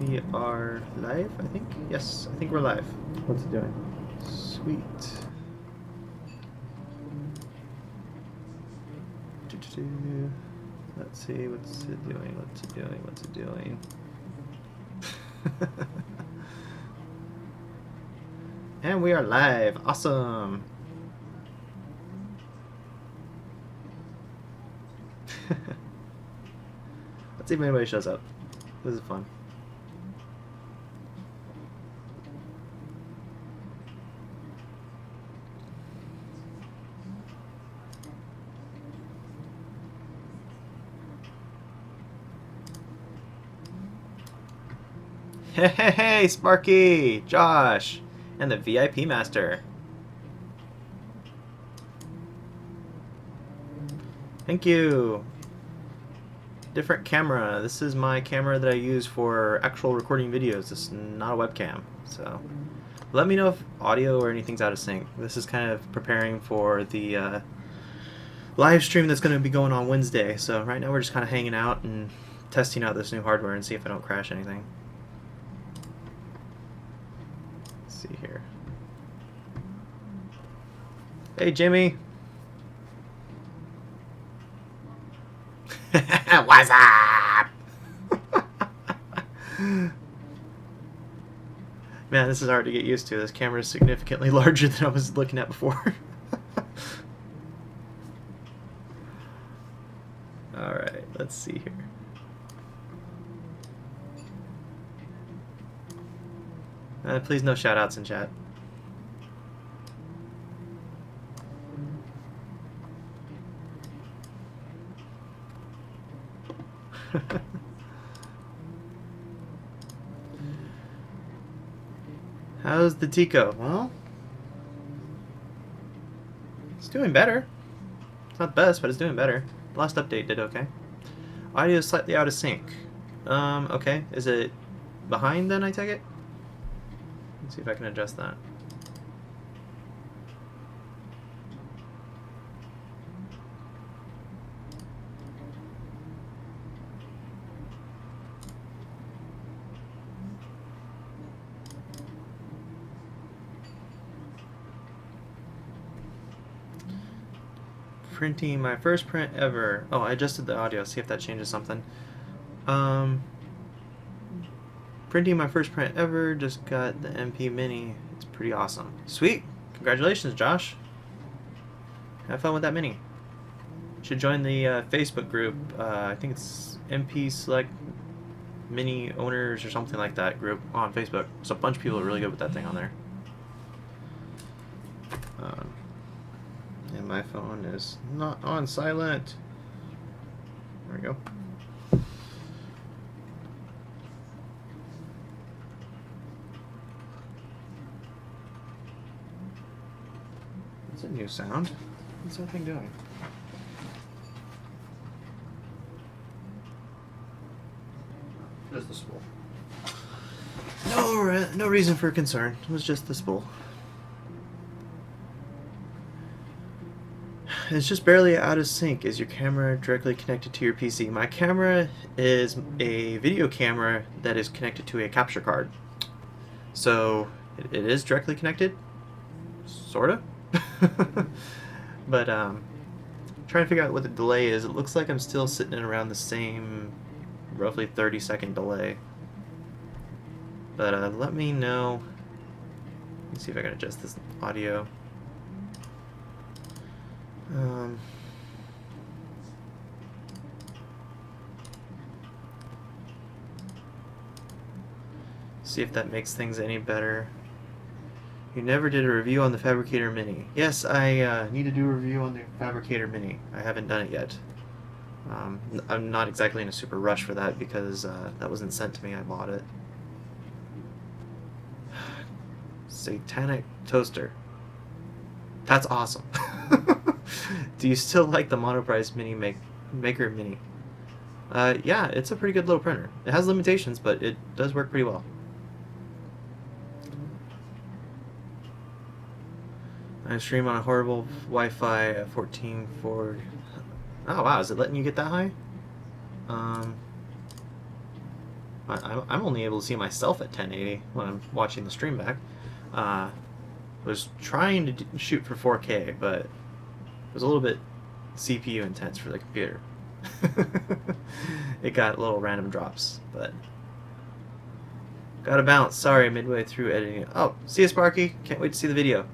We are live, I think? Yes, I think we're live. What's it doing? Sweet. Let's see, what's it doing? What's it doing? What's it doing? And we are live. Awesome. Let's see if anybody shows up. This is fun. Hey, Sparky, Josh, and the VIP Master. Thank you. Different camera. This is my camera that I use for actual recording videos. This is not a webcam. So let me know if audio or anything's out of sync. This is kind of preparing for the live stream that's going to be going on Wednesday. So right now we're just kind of hanging out and testing out this new hardware and see if I don't crash anything. Let's see here. Hey, Jimmy. What's up? Man, this is hard to get used to. This camera is significantly larger than I was looking at before. Alright, let's see here. Please no shoutouts in chat. How's the Tico? Well, it's doing better. It's not the best, but it's doing better. Last update did okay. Audio is slightly out of sync. Okay. Is it behind then, I take it? Let's see if I can adjust that. Printing my first print ever. Oh, I adjusted the audio. See if that changes something. Printing my first print ever. Just got the MP Mini. It's pretty awesome. Sweet. Congratulations, Josh. Have fun with that Mini. Should join the Facebook group. I think it's MP Select Mini Owners or something like that group on Facebook. There's a bunch of people that are really good with that thing on there. And my phone is not on silent. There we go. That's a new sound. What's that thing doing? Just the spool. No reason for concern. It was just the spool. It's just barely out of sync. Is your camera directly connected to your PC? My camera is a video camera that is connected to a capture card. So it is directly connected, sorta. But trying to figure out what the delay is. It looks like I'm still sitting in around the same roughly 30-second delay. But let me know. Let me see if I can adjust this audio. See if that makes things any better. You never did a review on the Fabricator Mini. Yes, I need to do a review on the Fabricator Mini. I haven't done it yet. I'm not exactly in a super rush for that because that wasn't sent to me. I bought it. Satanic Toaster. That's awesome. Do you still like the Monoprice Mini Maker Mini? Yeah, it's a pretty good little printer. It has limitations, but it does work pretty well. I stream on a horrible Wi-Fi at 1440. Oh wow, is it letting you get that high? I'm only able to see myself at 1080 when I'm watching the stream back. Was trying to shoot for 4K, but it was a little bit CPU intense for the computer. It got little random drops, but gotta bounce. Sorry, midway through editing it. Oh, see you, Sparky. Can't wait to see the video.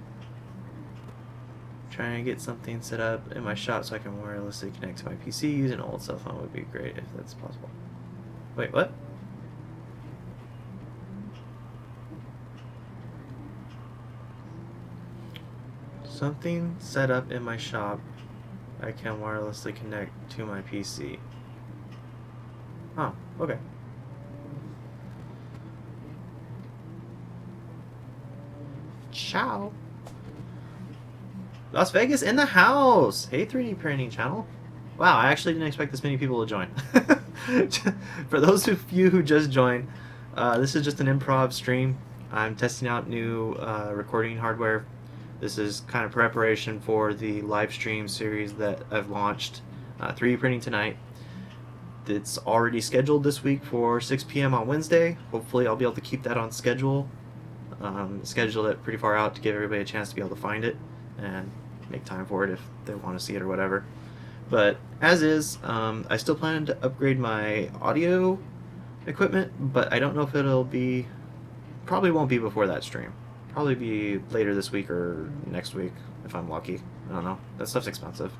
Trying to get something set up in my shop so I can wirelessly connect to my PC. Using an old cell phone would be great if that's possible. Wait, what? Something set up in my shop I can wirelessly connect to my PC. Oh, okay. Ciao. Las Vegas in the house. Hey, 3D printing channel. Wow, I actually didn't expect this many people to join. For those of you who just joined, this is just an improv stream. I'm testing out new recording hardware. This is kind of preparation for the live stream series that I've launched, 3D printing tonight. It's already scheduled this week for 6 p.m. on Wednesday. Hopefully I'll be able to keep that on schedule. Schedule it pretty far out to give everybody a chance to be able to find it and make time for it if they want to see it or whatever. But as is, I still plan to upgrade my audio equipment, but I don't know if it'll be, probably won't be before that stream. Probably be later this week or next week if I'm lucky. I don't know. That stuff's expensive.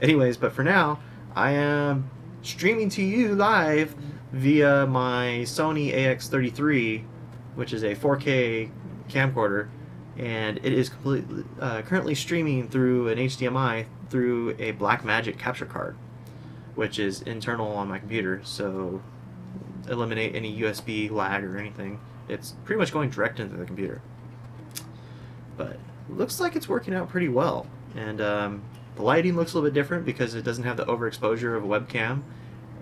Anyways, but for now, I am streaming to you live via my Sony AX33, which is a 4K camcorder, and it is completely currently streaming through an HDMI through a Blackmagic capture card, which is internal on my computer, so eliminate any USB lag or anything. It's pretty much going direct into the computer. But looks like it's working out pretty well. And the lighting looks a little bit different because it doesn't have the overexposure of a webcam.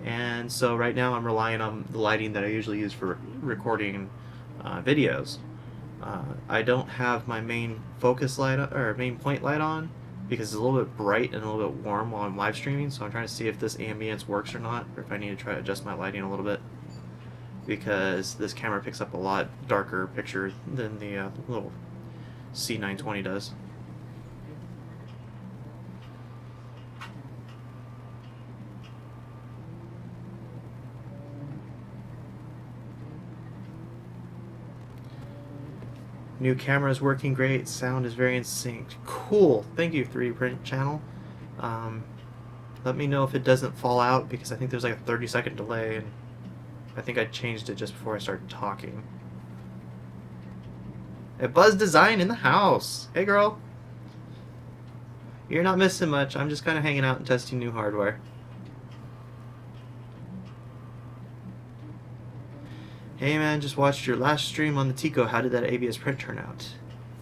And so right now I'm relying on the lighting that I usually use for recording videos. I don't have my main focus light or main point light on because it's a little bit bright and a little bit warm while I'm live streaming. So I'm trying to see if this ambience works or not, or if I need to try to adjust my lighting a little bit, because this camera picks up a lot darker picture than the little C920 does. New camera is working great. Sound is very in sync. Cool. Thank you, 3D Print channel. Let me know if it doesn't fall out, because I think there's like a 30-second delay, and I think I changed it just before I started talking. A Buzz Design in the house. Hey, girl. You're not missing much. I'm just kind of hanging out and testing new hardware. Hey man, just watched your last stream on the Tico. How did that ABS print turn out?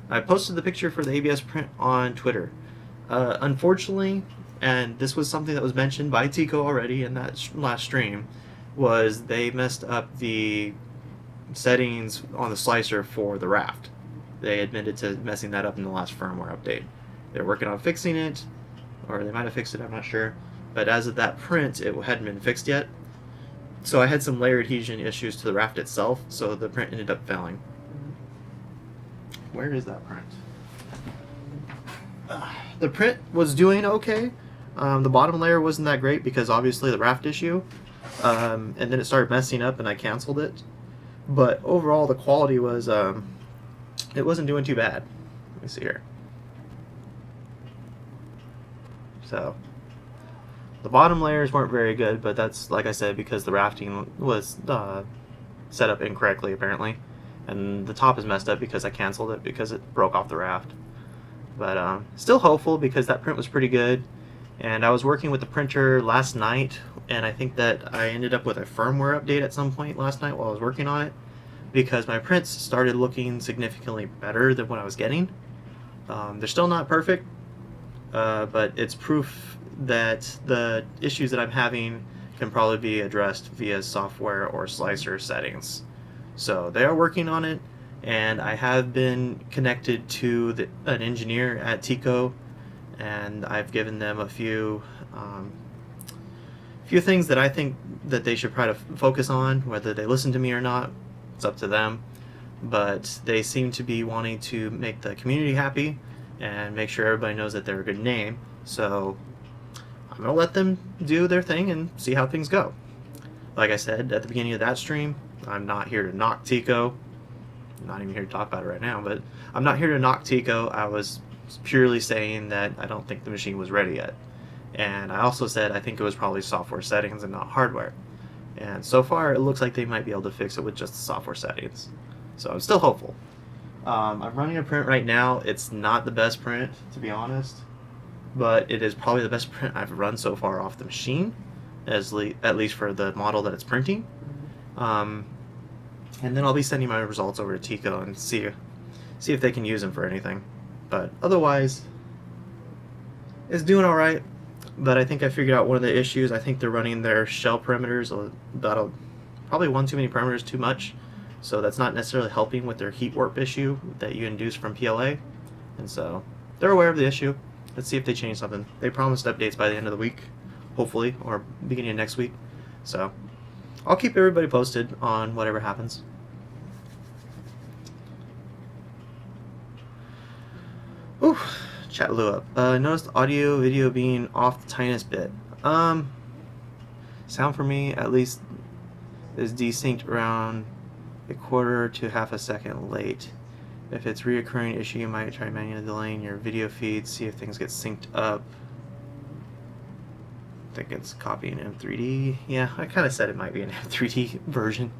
I posted the picture for the ABS print on Twitter. Unfortunately, and this was something that was mentioned by Tico already in that last stream, was they messed up the settings on the slicer for the raft. They admitted to messing that up in the last firmware update. They're working on fixing it, or they might have fixed it, I'm not sure. But as of that print, it hadn't been fixed yet. So I had some layer adhesion issues to the raft itself, so the print ended up failing. Where is that print? The print was doing okay. The bottom layer wasn't that great because obviously the raft issue. And then it started messing up and I canceled it. But overall the quality was, it wasn't doing too bad. Let me see here. So the bottom layers weren't very good, but that's, like I said, because the rafting was set up incorrectly apparently. And the top is messed up because I canceled it because it broke off the raft. But still hopeful because that print was pretty good. And I was working with the printer last night, and I think that I ended up with a firmware update at some point last night while I was working on it, because my prints started looking significantly better than what I was getting. They're still not perfect, but it's proof that the issues that I'm having can probably be addressed via software or slicer settings. So they are working on it, and I have been connected to an engineer at Tico, and I've given them a few few things that I think that they should try to focus on. Whether they listen to me or not, it's up to them. But they seem to be wanting to make the community happy and make sure everybody knows that they're a good name. So I'm going to let them do their thing and see how things go. Like I said at the beginning of that stream, I'm not here to knock Tico. I'm not even here to talk about it right now, but I'm not here to knock Tico. I was purely saying that I don't think the machine was ready yet. And I also said I think it was probably software settings and not hardware. And so far it looks like they might be able to fix it with just the software settings. So I'm still hopeful. I'm running a print right now. It's not the best print, to be honest, but it is probably the best print I've run so far off the machine, at least for the model that it's printing. And then I'll be sending my results over to Tico and see if they can use them for anything. But otherwise, it's doing all right. But I think I figured out one of the issues. I think they're running their shell parameters about probably one too many parameters too much. So that's not necessarily helping with their heat warp issue that you induce from PLA. And so they're aware of the issue. Let's see if they change something. They promised updates by the end of the week, hopefully, or beginning of next week. So I'll keep everybody posted on whatever happens. Ooh, chat blew up. I noticed audio, video being off the tiniest bit. Sound for me, at least, is desynced around a quarter to half a second late. If it's a reoccurring issue, you might try manually delaying your video feed, see if things get synced up. I think it's copying M3D. Yeah, I kind of said it might be an M3D version.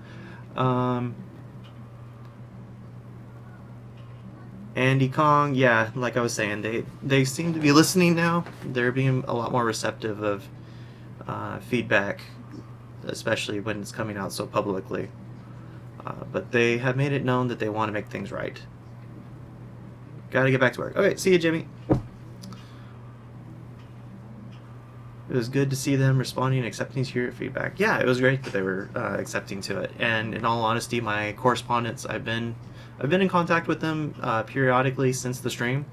Andy Kong, yeah, like I was saying, they seem to be listening now. They're being a lot more receptive of feedback, especially when it's coming out so publicly. But they have made it known that they want to make things right. Gotta get back to work. Okay, see you, Jimmy. It was good to see them responding and accepting to your feedback. Yeah, it was great that they were accepting to it. And in all honesty, my correspondents, I've been in contact with them periodically since the stream,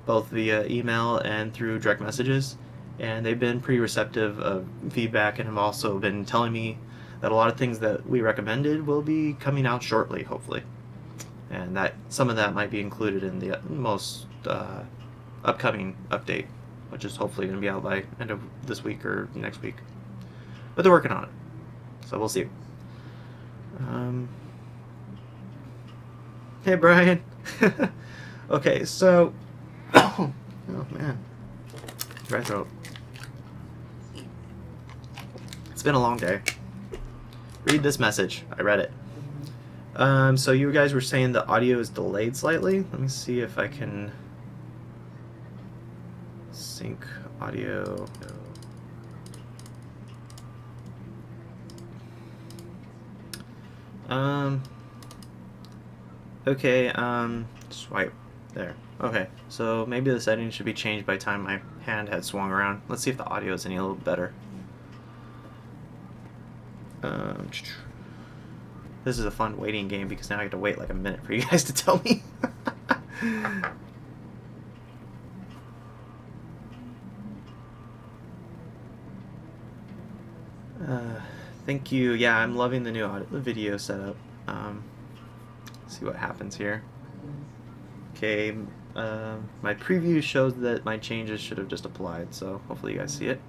both via email and through direct messages, and they've been pretty receptive of feedback and have also been telling me that a lot of things that we recommended will be coming out shortly, hopefully, and that some of that might be included in the most upcoming update, which is hopefully going to be out by end of this week or next week. But they're working on it, so we'll see. Hey, Brian. Okay, so oh man, dry throat. It's been a long day. Read this message. I read it. So you guys were saying the audio is delayed slightly. Let me see if I can sync audio. Okay, swipe. There. Okay, so maybe the settings should be changed by the time my hand had swung around. Let's see if the audio is any a little better. This is a fun waiting game because now I have to wait like a minute for you guys to tell me. Thank you. Yeah, I'm loving the new video setup. See what happens here. Okay, my preview shows that my changes should have just applied, so hopefully you guys see it.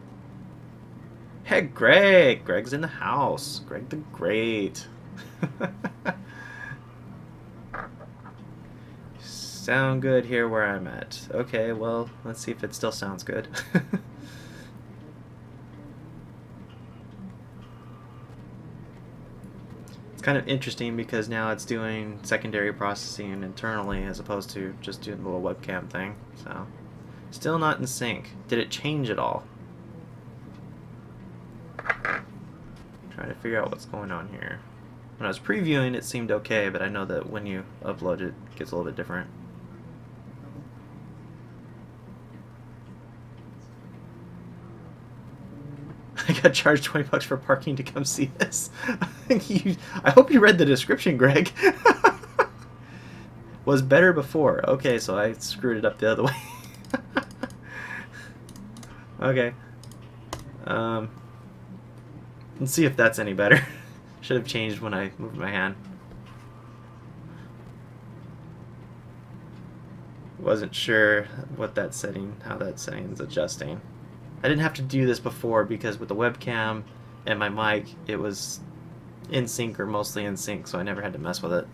Hey, Greg! Greg's in the house. Greg the Great. Sound good here where I'm at. Okay, well, let's see if it still sounds good. It's kind of interesting because now it's doing secondary processing internally as opposed to just doing the little webcam thing. So, still not in sync. Did it change at all? Trying to figure out what's going on here. When I was previewing, it seemed okay, but I know that when you upload it, it gets a little bit different. I got charged $20 for parking to come see this. I hope you read the description, Greg. Was better before. Okay, so I screwed it up the other way. Okay. Um, let's see if that's any better. Should have changed when I moved my hand. Wasn't sure how that setting is adjusting. I didn't have to do this before because with the webcam and my mic, it was in sync or mostly in sync, so I never had to mess with it.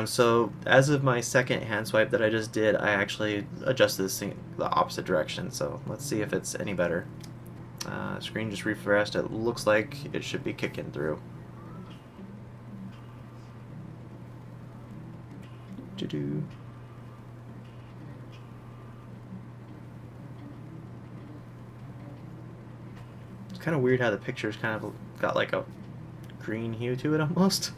So as of my second hand swipe that I just did, I actually adjusted this thing the opposite direction. So let's see if it's any better. Screen just refreshed. It looks like it should be kicking through. Doo-doo. It's kind of weird how the picture's kind of got like a green hue to it almost.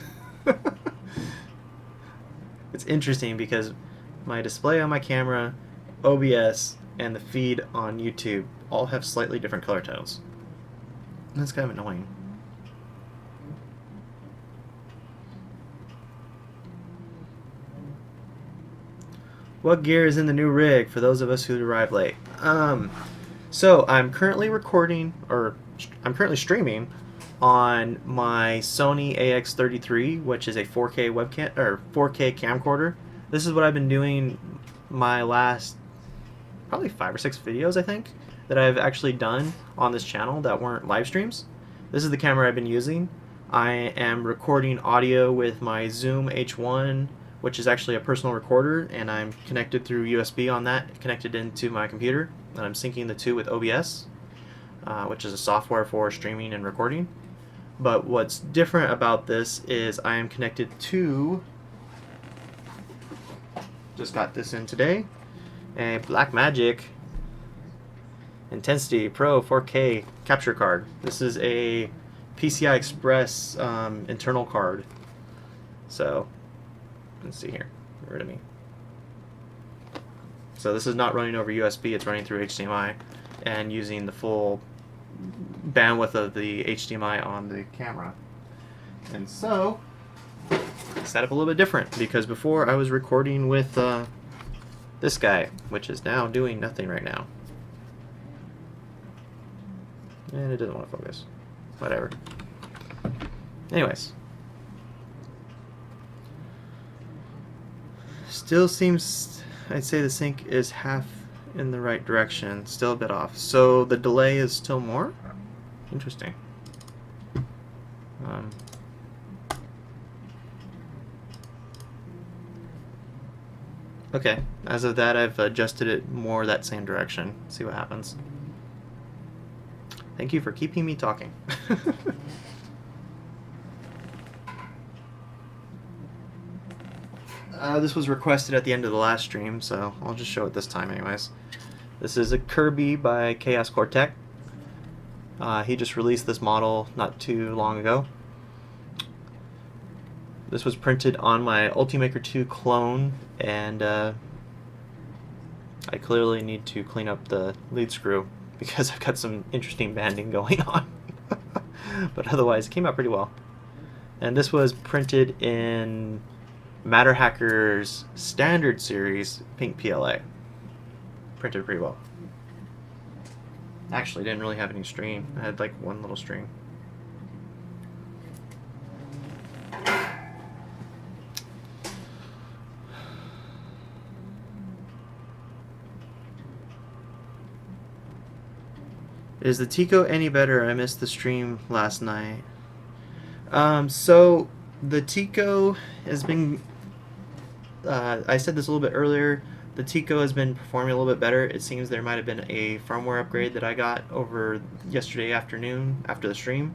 It's interesting because my display on my camera, OBS, and the feed on YouTube all have slightly different color tones. That's kind of annoying. What gear is in the new rig for those of us who arrived late? So I'm currently streaming on my Sony AX33, which is a 4K webcam or 4K camcorder. This is what I've been doing my last probably 5 or 6 videos, I think, that I've actually done on this channel that weren't live streams. This is the camera I've been using. I am recording audio with my Zoom H1, which is actually a personal recorder, and I'm connected through USB on that, connected into my computer, and I'm syncing the two with OBS, which is a software for streaming and recording. But what's different about this is I am connected to, just got this in today, a Blackmagic Intensity Pro 4K capture card. This is a PCI Express internal card. So let's see here. Get rid of me. So this is not running over USB, it's running through HDMI and using the full bandwidth of the HDMI on the camera. And so, set up a little bit different because before I was recording with this guy, which is now doing nothing right now. And it doesn't want to focus. Whatever. Anyways. Still seems, I'd say the sync is half in the right direction, still a bit off. So the delay is still more? Interesting. Okay, as of that, I've adjusted it more that same direction. See what happens. Thank you for keeping me talking. This was requested at the end of the last stream, so I'll just show it this time anyways. This is a Kirby by Chaos Cortec. He just released this model not too long ago. This was printed on my Ultimaker 2 clone, and I clearly need to clean up the lead screw because I've got some interesting banding going on. But otherwise, it came out pretty well. And this was printed in Matter Hacker's standard series pink PLA. Printed pretty well. Actually, didn't really have any string. I had like one little string. Is the Tico any better? I missed the stream last night. So the Tico has been, I said this a little bit earlier, the Tico has been performing a little bit better. It seems there might have been a firmware upgrade that I got over yesterday afternoon after the stream,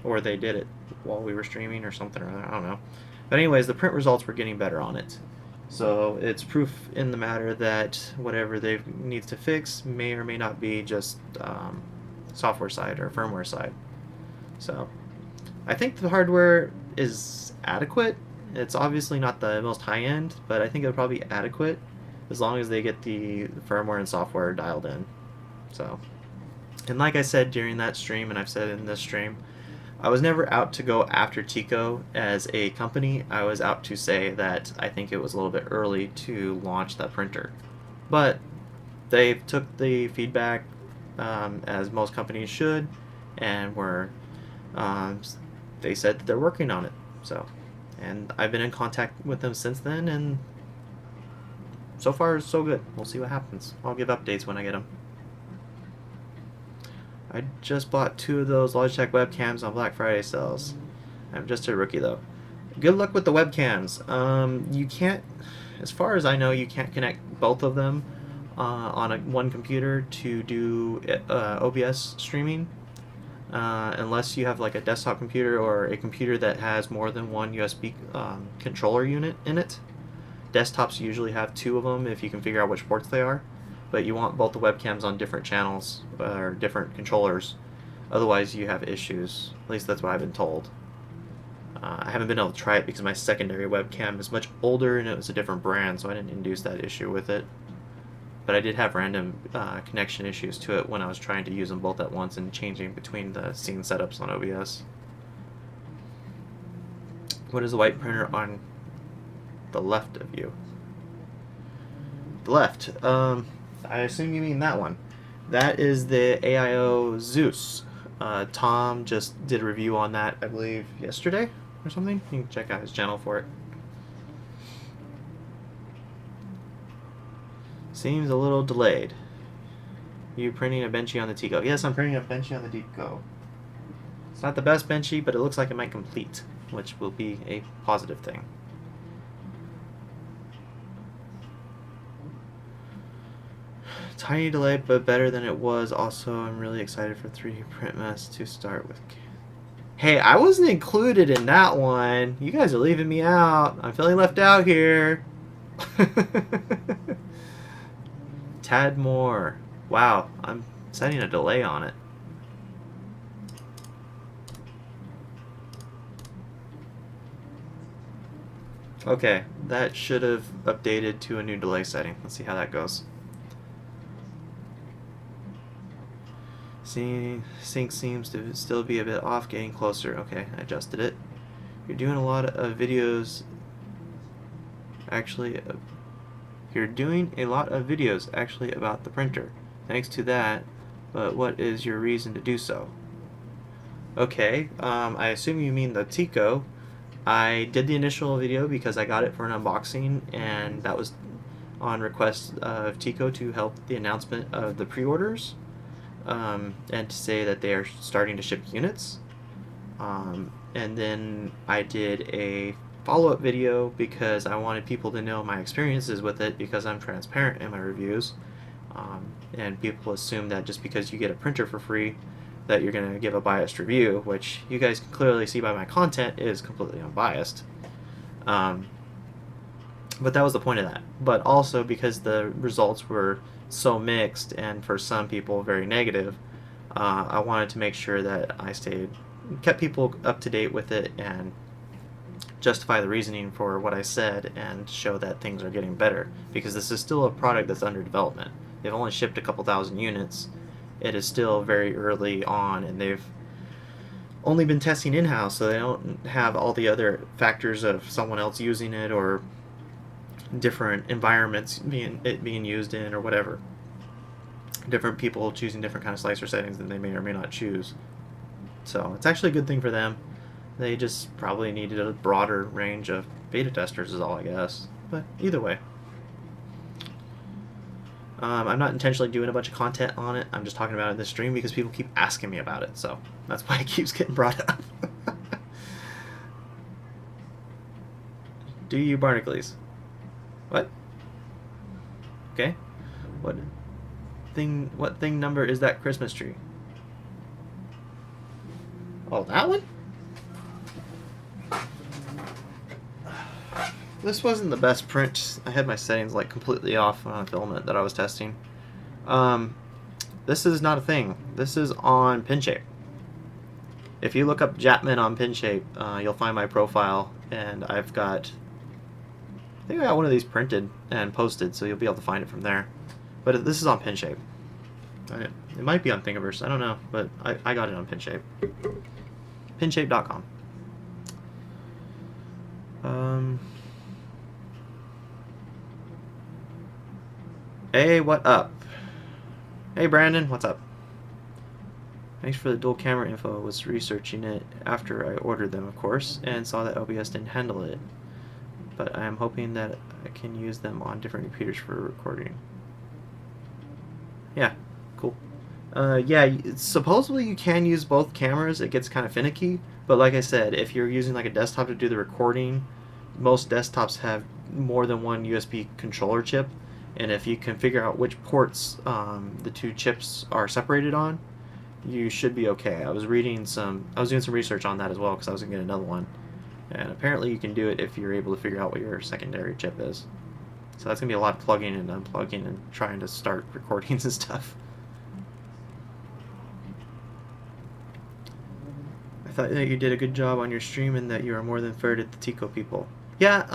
or they did it while we were streaming or something, or I don't know. But anyways, the print results were getting better on it. So it's proof in the matter that whatever they needs to fix may or may not be just software side or firmware side. So I think the hardware is adequate. It's obviously not the most high end, but I think it'll probably be adequate as long as they get the firmware and software dialed in. So, and like I said during that stream, and I've said in this stream, I was never out to go after Tico as a company. I was out to say that I think it was a little bit early to launch that printer. But they took the feedback as most companies should, and um, they said that they're working on it. So, and I've been in contact with them since then, and so far so good. We'll see what happens. I'll give updates when I get them. I just bought 2 of those Logitech webcams on Black Friday sales. I'm just a rookie though. Good luck with the webcams. You can't, as far as I know, you can't connect both of them on one computer to do OBS streaming, unless you have like a desktop computer or a computer that has more than one USB controller unit in it. Desktops usually have 2 of them if you can figure out which ports they are, but you want both the webcams on different channels or different controllers. Otherwise, you have issues. At least that's what I've been told. I haven't been able to try it because my secondary webcam is much older and it was a different brand, so I didn't induce that issue with it. But I did have random connection issues to it when I was trying to use them both at once and changing between the scene setups on OBS. What is the white printer on the left of you? The left. I assume you mean that one. That is the AIO Zeus. Tom just did a review on that, I believe, yesterday or something. You can check out his channel for it. Seems a little delayed. You printing a Benchy on the Tico? Yes, I'm printing a Benchy on the Tico. It's not the best Benchy, but it looks like it might complete, which will be a positive thing. Tiny delay, but better than it was. Also, I'm really excited for 3D print mess to start with. Hey, I wasn't included in that one. You guys are leaving me out. I'm feeling left out here. Tad more. Wow, I'm setting a delay on it. Okay, that should have updated to a new delay setting. Let's see how that goes. Sync seems to still be a bit off, getting closer. Okay, I adjusted it. You're doing a lot of videos. You're doing a lot of videos actually about the printer. Thanks to that, but what is your reason to do so? Okay, I assume you mean the Tico. I did the initial video because I got it for an unboxing, and that was on request of Tico to help the announcement of the pre-orders. And to say that they are starting to ship units. And then I did a follow-up video because I wanted people to know my experiences with it, because I'm transparent in my reviews. And people assume that just because you get a printer for free that you're going to give a biased review, which you guys can clearly see by my content is completely unbiased. But that was the point of that. But also because the results were so mixed and for some people very negative, I wanted to make sure that I kept people up to date with it and justify the reasoning for what I said and show that things are getting better, because this is still a product that's under development. They've only shipped a couple thousand units. It is still very early on, and they've only been testing in-house, so they don't have all the other factors of someone else using it or different environments being used in, or whatever. Different people choosing different kind of slicer settings than they may or may not choose. So it's actually a good thing for them. They just probably needed a broader range of beta testers is all, I guess. But either way. I'm not intentionally doing a bunch of content on it. I'm just talking about it in this stream because people keep asking me about it. So that's why it keeps getting brought up. Do you barnacles? What? Okay. What thing number is that Christmas tree? Oh, that one? This wasn't the best print. I had my settings like completely off on a filament that I was testing. This is not a thing. This is on PinShape. If you look up JATMN on PinShape, you'll find my profile, and I think I got one of these printed and posted, so you'll be able to find it from there. But this is on PinShape. It might be on Thingiverse, I don't know, but I got it on PinShape. Pinshape.com. Hey, what up? Hey, Brandon, what's up? Thanks for the dual camera info. I was researching it after I ordered them, of course, and saw that OBS didn't handle it. But I am hoping that I can use them on different computers for recording. Yeah, cool. Yeah, supposedly you can use both cameras. It gets kind of finicky, but like I said, if you're using like a desktop to do the recording, most desktops have more than one USB controller chip, and if you can figure out which ports the two chips are separated on, you should be okay. I was doing some research on that as well because I was gonna get another one, and apparently you can do it if you're able to figure out what your secondary chip is. So that's gonna be a lot of plugging and unplugging and trying to start recordings and stuff. I thought that you did a good job on your stream and that you are more than fair to the Tico people. Yeah,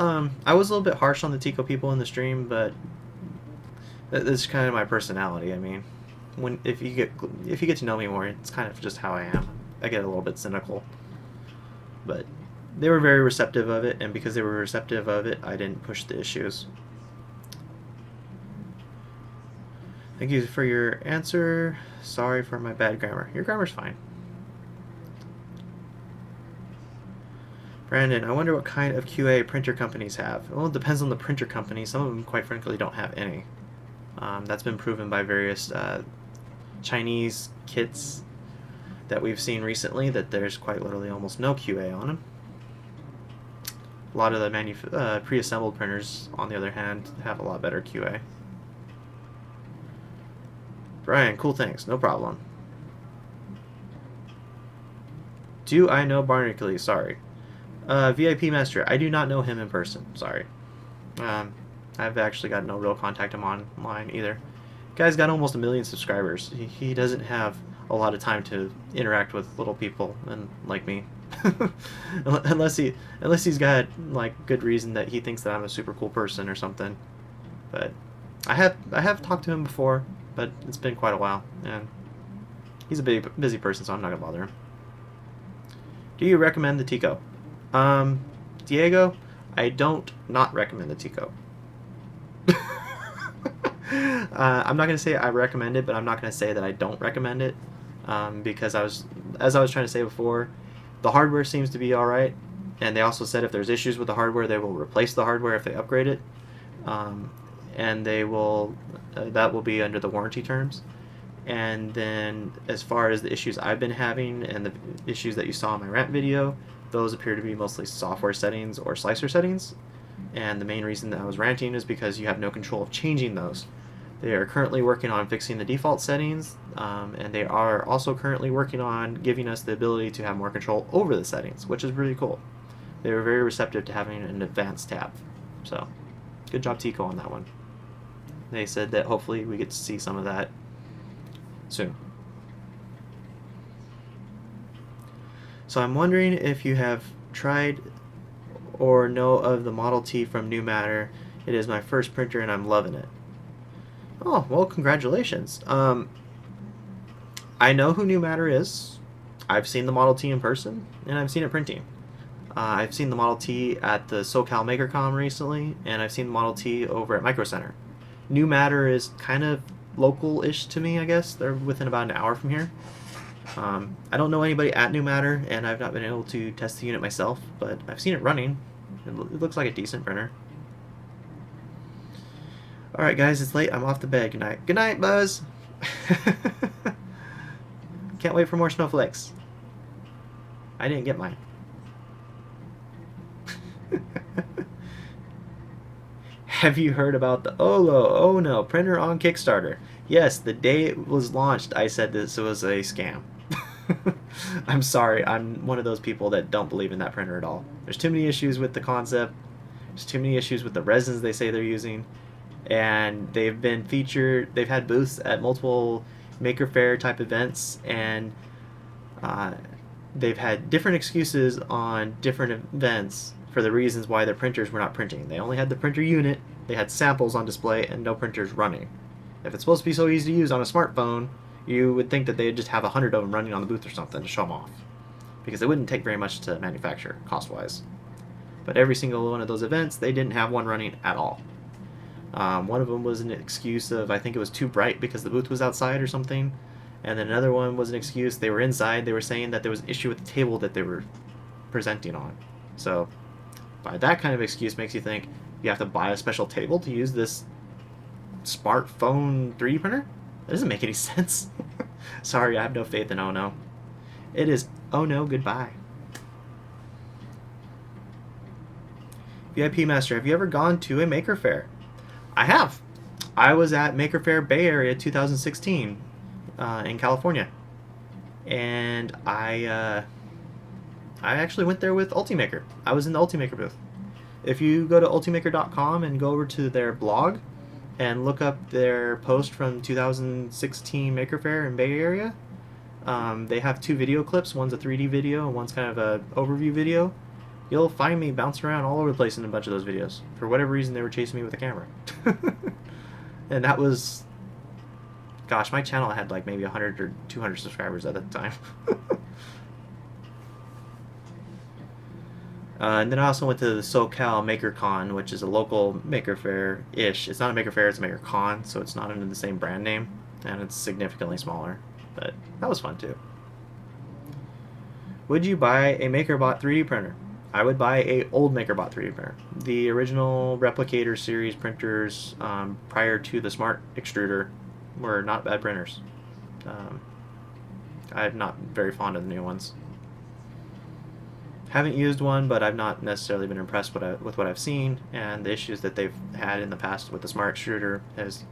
I was a little bit harsh on the Tico people in the stream, but that's kind of my personality. I mean, if you get to know me more, it's kind of just how I am. I get a little bit cynical, but they were very receptive of it, and because they were receptive of it, I didn't push the issues. Thank you for your answer. Sorry for my bad grammar. Your grammar's fine. Brandon, I wonder what kind of QA printer companies have. Well, it depends on the printer company. Some of them, quite frankly, don't have any. That's been proven by various Chinese kits that we've seen recently, that there's quite literally almost no QA on them. A lot of the pre-assembled printers, on the other hand, have a lot better QA. Brian, cool, thanks. No problem. Do I know Barnacle? Sorry. VIP Master, I do not know him in person. Sorry. I've actually got no real contact him online either. Guy's got almost 1 million subscribers. He doesn't have a lot of time to interact with little people and like me. unless he's got like good reason that he thinks that I'm a super cool person or something. But I have talked to him before, but it's been quite a while, and he's a busy person, so I'm not gonna bother him. Do you recommend the Tico? Diego, I don't not recommend the Tico. I'm not going to say I recommend it, but I'm not going to say that I don't recommend it, because as I was trying to say before, the hardware seems to be alright, and they also said if there's issues with the hardware, they will replace the hardware if they upgrade it, and they will that will be under the warranty terms. And then as far as the issues I've been having and the issues that you saw in my rant video, those appear to be mostly software settings or slicer settings, and the main reason that I was ranting is because you have no control of changing those. They are currently working on fixing the default settings, and they are also currently working on giving us the ability to have more control over the settings, which is really cool. They were very receptive to having an advanced tab, so good job Tico on that one. They said that hopefully we get to see some of that soon. So I'm wondering if you have tried or know of the Model T from New Matter. It is my first printer and I'm loving it. Oh, well, congratulations. I know who New Matter is. I've seen the Model T in person, and I've seen it printing. I've seen the Model T at the SoCal MakerCon recently, and I've seen the Model T over at Micro Center. New Matter is kind of local-ish to me, I guess. They're within about an hour from here. I don't know anybody at New Matter, and I've not been able to test the unit myself, but I've seen it running. It looks like a decent printer. Alright guys, it's late. I'm off to bed. Good night. Good night, Buzz! Can't wait for more snowflakes. I didn't get mine. Have you heard about the Oh no printer on Kickstarter? Yes, the day it was launched, I said this was a scam. I'm sorry, I'm one of those people that don't believe in that printer at all. There's too many issues with the concept. There's too many issues with the resins they say they're using. And they've been featured, they've had booths at multiple Maker Faire type events, and they've had different excuses on different events for the reasons why their printers were not printing. They only had the printer unit, they had samples on display, and no printers running. If it's supposed to be so easy to use on a smartphone, you would think that they'd just have 100 of them running on the booth or something to show them off, because it wouldn't take very much to manufacture, cost-wise. But every single one of those events, they didn't have one running at all. One of them was an excuse of, I think it was too bright because the booth was outside or something. And then another one was an excuse, they were inside, they were saying that there was an issue with the table that they were presenting on. So, by that kind of excuse makes you think you have to buy a special table to use this smartphone 3D printer? That doesn't make any sense. Sorry, I have no faith in Oh No. It is Oh No, goodbye. VIP Master, have you ever gone to a Maker Faire? I have. I was at Maker Faire Bay Area 2016 in California. And I actually went there with Ultimaker. I was in the Ultimaker booth. If you go to ultimaker.com and go over to their blog and look up their post from 2016 Maker Faire in Bay Area, they have 2 video clips. One's a 3D video and one's kind of an overview video. You'll find me bouncing around all over the place in a bunch of those videos. For whatever reason, they were chasing me with a camera. And that was... Gosh, my channel had like maybe 100 or 200 subscribers at that time. And then I also went to the SoCal MakerCon, which is a local Maker Faire-ish. It's not a Maker Faire, it's a MakerCon, so it's not under the same brand name. And it's significantly smaller. But that was fun too. Would you buy a MakerBot 3D printer? I would buy a old MakerBot 3D printer. The original Replicator series printers prior to the Smart Extruder were not bad printers. I'm not very fond of the new ones. Haven't used one, but I've not necessarily been impressed with what I've seen, and the issues that they've had in the past with the Smart Extruder has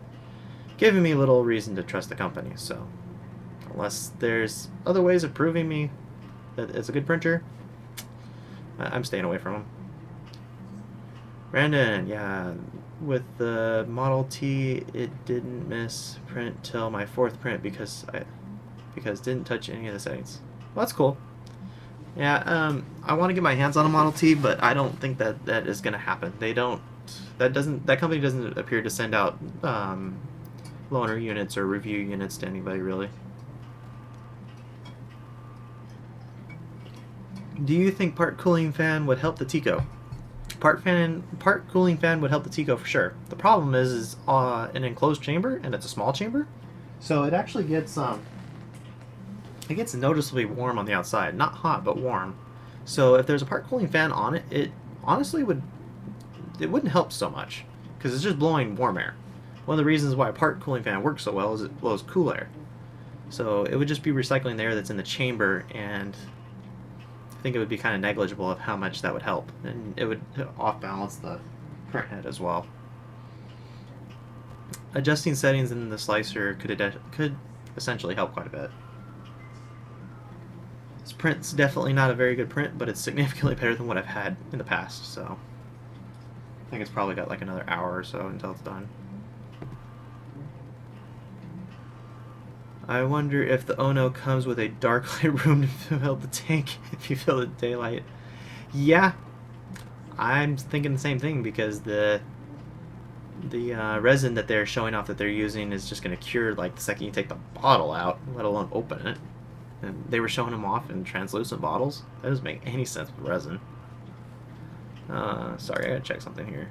given me little reason to trust the company. So, unless there's other ways of proving me that it's a good printer, I'm staying away from them. Brandon, yeah, with the Model T, it didn't miss print till my 4th print because didn't touch any of the settings. Well, that's cool. Yeah, I want to get my hands on a Model T, but I don't think that is going to happen. That company doesn't appear to send out loaner units or review units to anybody, really. Do you think part cooling fan would help the Tico? Part cooling fan would help the Tico for sure. The problem is an enclosed chamber, and it's a small chamber, so it actually gets noticeably warm on the outside. Not hot, but warm. So if there's a part cooling fan on it, it honestly wouldn't help so much because it's just blowing warm air. One of the reasons why a part cooling fan works so well is it blows cool air. So it would just be recycling the air that's in the chamber, and I think it would be kind of negligible of how much that would help, and it would off-balance the print head as well. Adjusting settings in the slicer could essentially help quite a bit. This print's definitely not a very good print, but it's significantly better than what I've had in the past, so I think it's probably got like another hour or so until it's done. I wonder if the Ono comes with a dark light room to fill the tank if you fill it daylight. Yeah, I'm thinking the same thing because the resin that they're showing off that they're using is just going to cure like the second you take the bottle out, let alone open it. And they were showing them off in translucent bottles. That doesn't make any sense with resin. Sorry, I gotta check something here.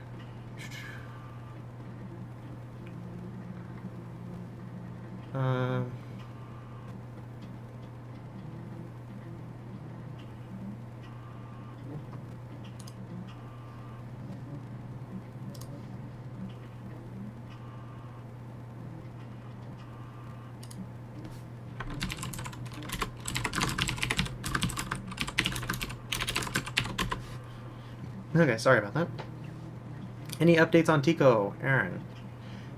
Okay, sorry about that. Any updates on Tico, Aaron?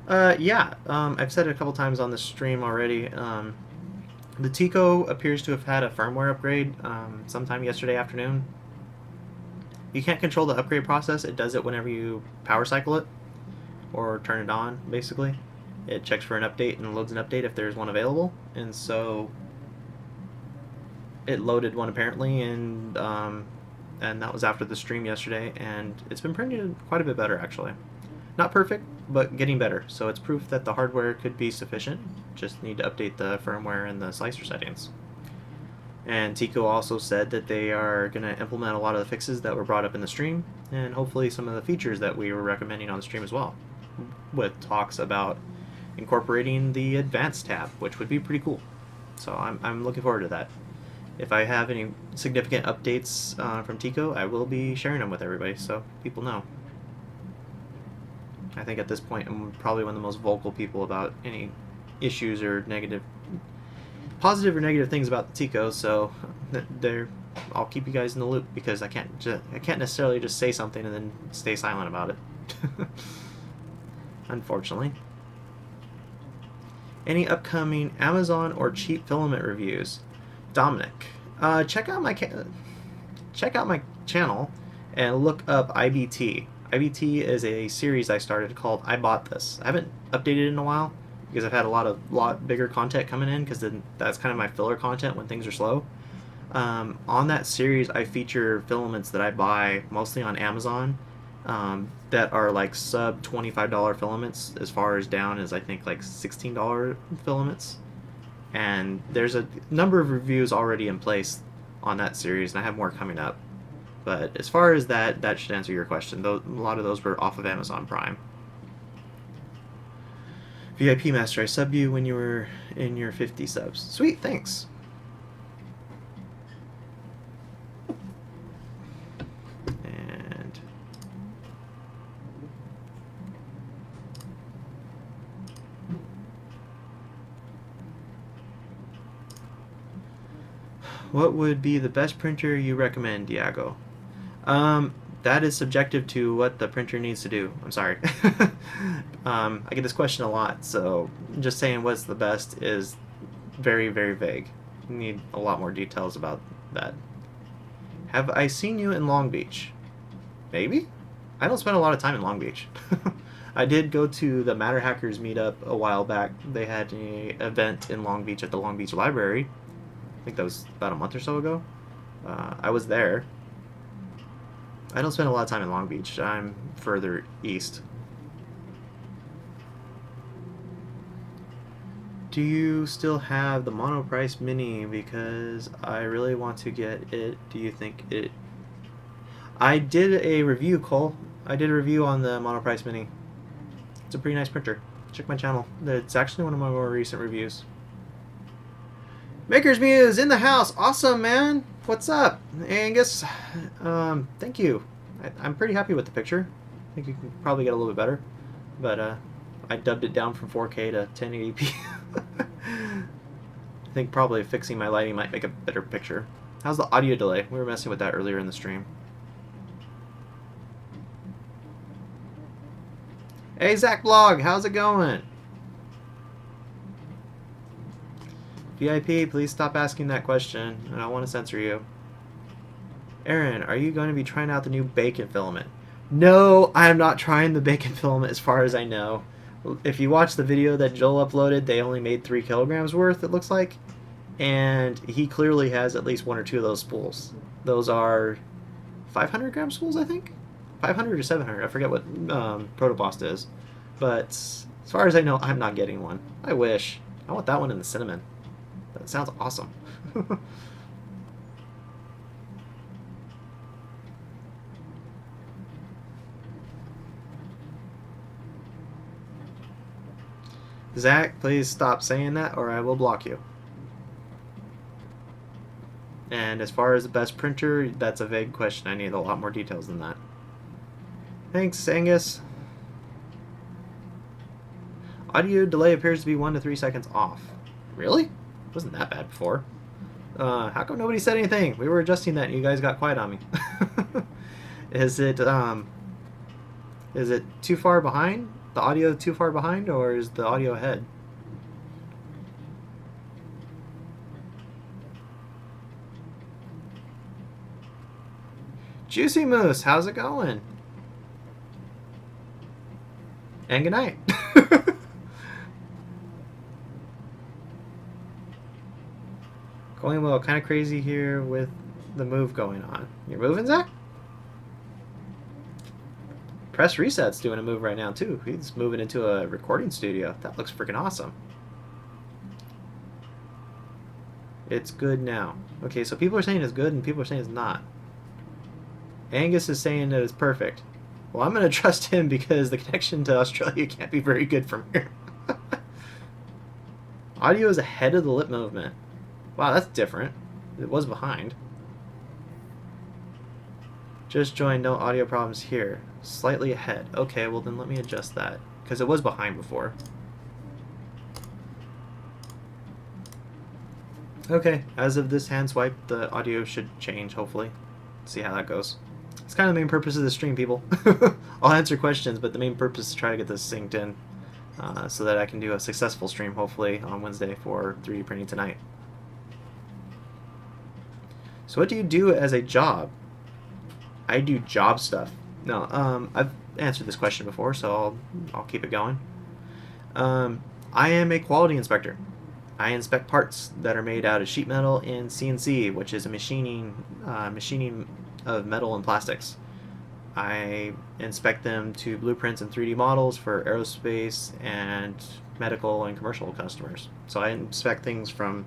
Yeah, I've said it a couple times on the stream already. The Tico appears to have had a firmware upgrade sometime yesterday afternoon. You can't control the upgrade process. It does it whenever you power cycle it or turn it on, basically. It checks for an update and loads an update if there's one available. And so it loaded one apparently, and that was after the stream yesterday, and it's been printed quite a bit better actually. Not perfect, but getting better, so it's proof that the hardware could be sufficient. Just need to update the firmware and the slicer settings. And Tico also said that they are going to implement a lot of the fixes that were brought up in the stream, and hopefully some of the features that we were recommending on the stream as well. with talks about incorporating the advanced tab, which would be pretty cool. So I'm looking forward to that. If I have any significant updates from Tico, I will be sharing them with everybody so people know. I think at this point I'm probably one of the most vocal people about any issues or positive or negative things about the Tico, so I'll keep you guys in the loop because I can't necessarily just say something and then stay silent about it. Unfortunately. Any upcoming Amazon or cheap filament reviews? Dominic, check out my channel and look up IBT. IBT is a series I started called I Bought This. I haven't updated it in a while because I've had a lot bigger content coming in because that's kind of my filler content when things are slow. On that series, I feature filaments that I buy mostly on Amazon that are like sub $25 filaments, as far as down as I think like $16 filaments. And there's a number of reviews already in place on that series, and I have more coming up. But as far as that should answer your question. A lot of those were off of Amazon Prime. VIP Master, I subbed you when you were in your 50 subs. Sweet, thanks. And what would be the best printer you recommend, Diago? That is subjective to what the printer needs to do. I'm sorry. I get this question a lot, so just saying what's the best is very, very vague. You need a lot more details about that. Have I seen you in Long Beach? Maybe? I don't spend a lot of time in Long Beach. I did go to the Matter Hackers meetup a while back. They had an event in Long Beach at the Long Beach Library. I think that was about a month or so ago. I was there. I don't spend a lot of time in Long Beach. I'm further east. Do you still have the Monoprice Mini? Because I really want to get it. Do you think it... I did a review, Cole. I did a review on the Monoprice Mini. It's a pretty nice printer. Check my channel. It's actually one of my more recent reviews. Maker's Muse in the house. Awesome, man. What's up, Angus? Thank you. I'm pretty happy with the picture. I think you can probably get a little bit better, but I dubbed it down from 4K to 1080p. I think probably fixing my lighting might make a better picture. How's the audio delay? We were messing with that earlier in the stream. Hey, Zach Vlog, how's it going? VIP, please stop asking that question. I don't want to censor you. Aaron, are you going to be trying out the new bacon filament? No, I am not trying the bacon filament as far as I know. If you watch the video that Joel uploaded, they only made 3 kilograms worth, it looks like. And he clearly has at least 1 or 2 of those spools. Those are 500 gram spools, I think? 500 or 700, I forget what Protobost is. But as far as I know, I'm not getting one. I wish. I want that one in the cinnamon. That sounds awesome. Zach, please stop saying that or I will block you. And as far as the best printer, that's a vague question. I need a lot more details than that. Thanks, Angus. Audio delay appears to be 1 to 3 seconds off. Really? It wasn't that bad before. How come nobody said anything? We were adjusting that and you guys got quiet on me. Is it too far behind? The audio too far behind, or is the audio ahead? Juicy Moose, how's it going? And good night. Going well, kind of crazy here with the move going on. You're moving, Zach? Press Reset's doing a move right now, too. He's moving into a recording studio. That looks freaking awesome. It's good now. Okay, so people are saying it's good and people are saying it's not. Angus is saying that it's perfect. Well, I'm going to trust him because the connection to Australia can't be very good from here. Audio is ahead of the lip movement. Wow, that's different. It was behind. Just joined, no audio problems here. Slightly ahead. Okay, well then let me adjust that. Because it was behind before. Okay, as of this hand swipe, the audio should change, hopefully. See how that goes. It's kind of the main purpose of the stream, people. I'll answer questions, but the main purpose is to try to get this synced in so that I can do a successful stream, hopefully, on Wednesday for 3D printing tonight. So what do you do as a job? I do job stuff. No, I've answered this question before, so I'll keep it going. I am a quality inspector. I inspect parts that are made out of sheet metal and CNC, which is a machining of metal and plastics. I inspect them to blueprints and 3D models for aerospace and medical and commercial customers. So I inspect things from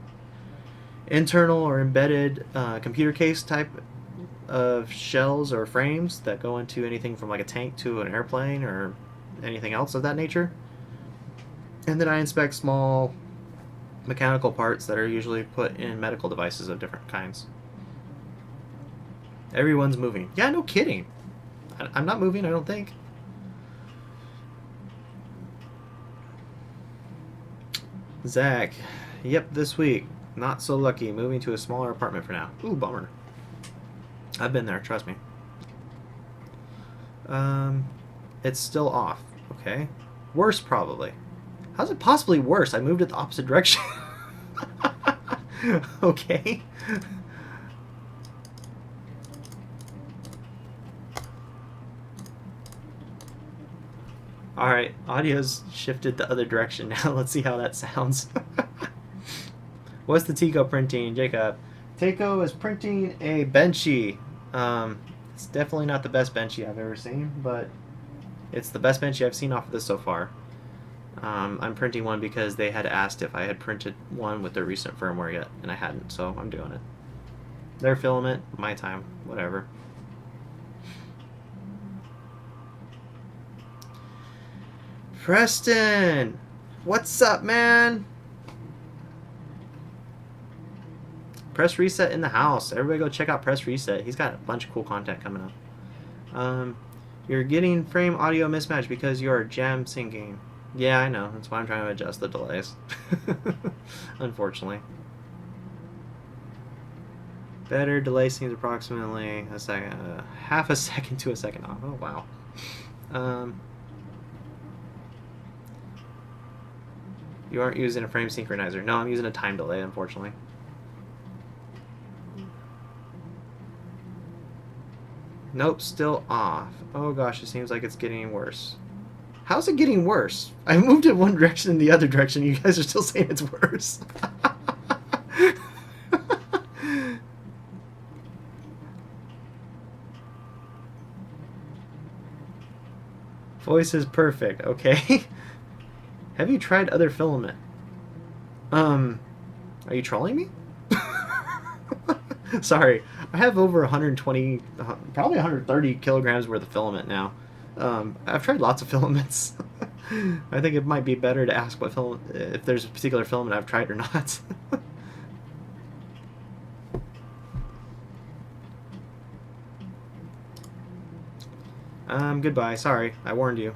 internal or embedded computer case type of shells or frames that go into anything from like a tank to an airplane or anything else of that nature. And then I inspect small mechanical parts that are usually put in medical devices of different kinds. Everyone's moving. Yeah, no kidding. I'm not moving, I don't think. Zach. Yep, this week. Not so lucky. Moving to a smaller apartment for now. Ooh, bummer. I've been there, trust me. It's still off. Okay. Worse, probably. How's it possibly worse? I moved it the opposite direction. Okay. Alright, audio's shifted the other direction now. Let's see how that sounds. What's the Tico printing, Jacob? Tico is printing a Benchy. It's definitely not the best Benchy I've ever seen, but it's the best Benchy I've seen off of this so far. I'm printing one because they had asked if I had printed one with their recent firmware yet, and I hadn't, so I'm doing it. Their filament, my time, whatever. Preston! What's up, man? Press Reset in the house. Everybody go check out Press Reset. He's got a bunch of cool content coming up. You're getting frame audio mismatch because you are jam syncing. Yeah, I know. That's why I'm trying to adjust the delays. Unfortunately. Better delay seems approximately a second, half a second to a second off. Oh, wow. You aren't using a frame synchronizer. No, I'm using a time delay, unfortunately. Nope, still off. Oh gosh, it seems like it's getting worse. How's it getting worse? I moved it one direction and the other direction. You guys are still saying it's worse. Voice is perfect. Okay. Have you tried other filament? Are you trolling me? Sorry. I have over 120, probably 130 kilograms worth of filament now. I've tried lots of filaments. I think it might be better to ask what if there's a particular filament I've tried or not. Goodbye. Sorry, I warned you.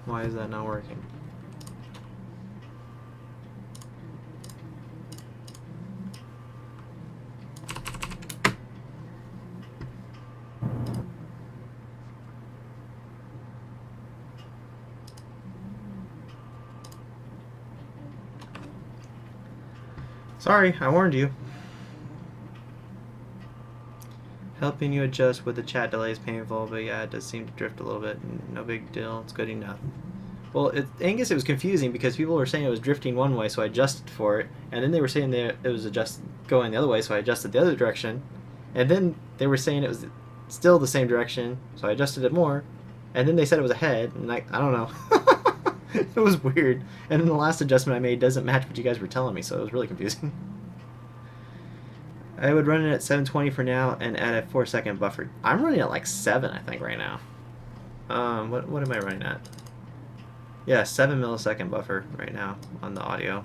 Why is that not working? Sorry, I warned you. Helping you adjust with the chat delay is painful, but yeah, it does seem to drift a little bit. No big deal, it's good enough. Well, Angus, it was confusing because people were saying it was drifting one way, so I adjusted for it, and then they were saying that it was going the other way, so I adjusted the other direction, and then they were saying it was still the same direction, so I adjusted it more, And then they said it was ahead, and I don't know. It was weird. And then the last adjustment I made doesn't match what you guys were telling me, so it was really confusing. I would run it at 720 for now and add a 4-second buffer. I'm running at like 7, I think, right now. What am I running at? Yeah, 7 millisecond buffer right now on the audio.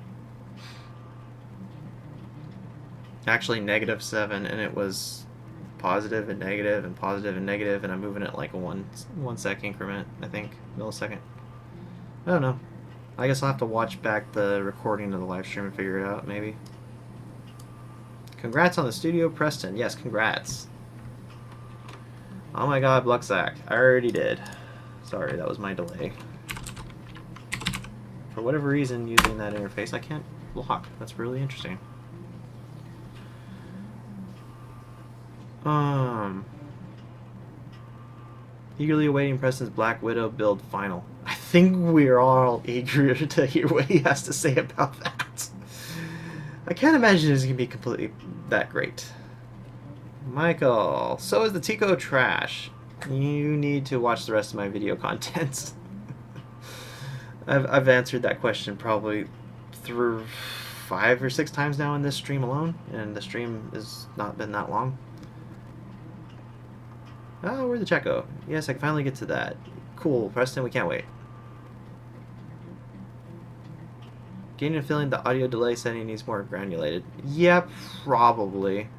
Actually, -7, and it was positive and negative and positive and negative, and I'm moving it like a 1 second increment, I think, millisecond. I don't know. I guess I'll have to watch back the recording of the live stream and figure it out, maybe. Congrats on the studio, Preston. Yes, congrats. Oh my god, Blucksack. I already did. Sorry, that was my delay. For whatever reason, using that interface, I can't block. That's really interesting. Eagerly awaiting Preston's Black Widow build final. I think we're all eager to hear what he has to say about that. I can't imagine it's going to be completely that great. Michael, so is the Tico trash. You need to watch the rest of my video content. I've answered that question probably through 5 or 6 times now in this stream alone, and the stream has not been that long. Oh, where'd the chat go? Yes, I can finally get to that. Cool, Preston, we can't wait. Getting a feeling the audio delay setting needs more granulated. Yeah, probably.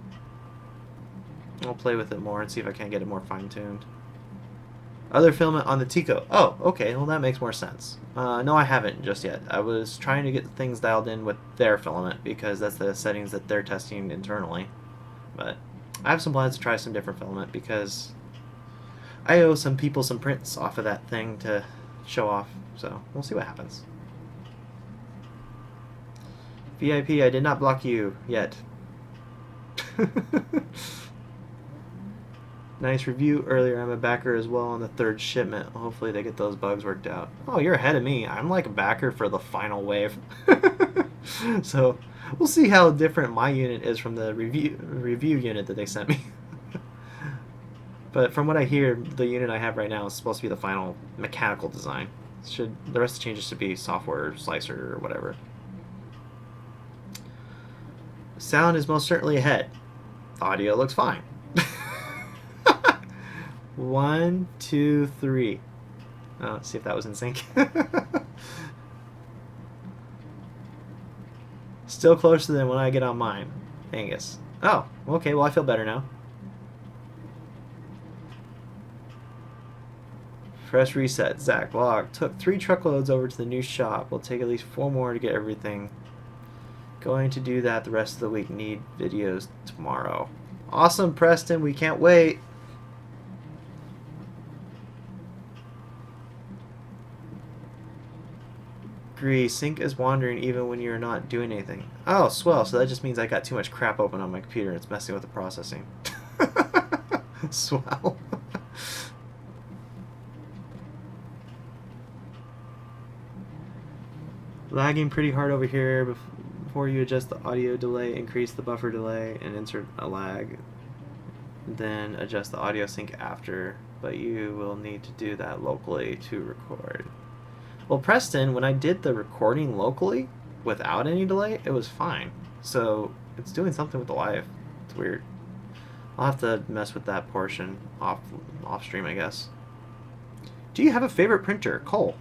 I'll play with it more and see if I can't get it more fine-tuned. Other filament on the Tico. Oh, okay, well that makes more sense. No, I haven't just yet. I was trying to get things dialed in with their filament because that's the settings that they're testing internally. But I have some plans to try some different filament because I owe some people some prints off of that thing to show off, so we'll see what happens. VIP, I did not block you yet. Nice review earlier. I'm a backer as well on the 3rd shipment. Hopefully they get those bugs worked out. Oh, you're ahead of me. I'm like a backer for the final wave. So we'll see how different my unit is from the review unit that they sent me. But from what I hear, the unit I have right now is supposed to be the final mechanical design. The rest of the changes should be software, slicer, or whatever. Sound is most certainly ahead. Audio looks fine. 1, 2, 3. Oh, let's see if that was in sync. Still closer than when I get on mine. Angus. Oh, okay, well I feel better now. Fresh reset. Zach Log. Took 3 truckloads over to the new shop. Will take at least 4 more to get everything. Going to do that the rest of the week. Need videos tomorrow. Awesome, Preston. We can't wait. Agree. Sync is wandering even when you're not doing anything. Oh, swell. So that just means I got too much crap open on my computer and it's messing with the processing. Swell. Lagging pretty hard over here. Before you adjust the audio delay, increase the buffer delay and insert a lag. Then adjust the audio sync after, but you will need to do that locally to record. Well, Preston, when I did the recording locally without any delay, it was fine. So it's doing something with the live. It's weird. I'll have to mess with that portion off stream, I guess. Do you have a favorite printer? Cole.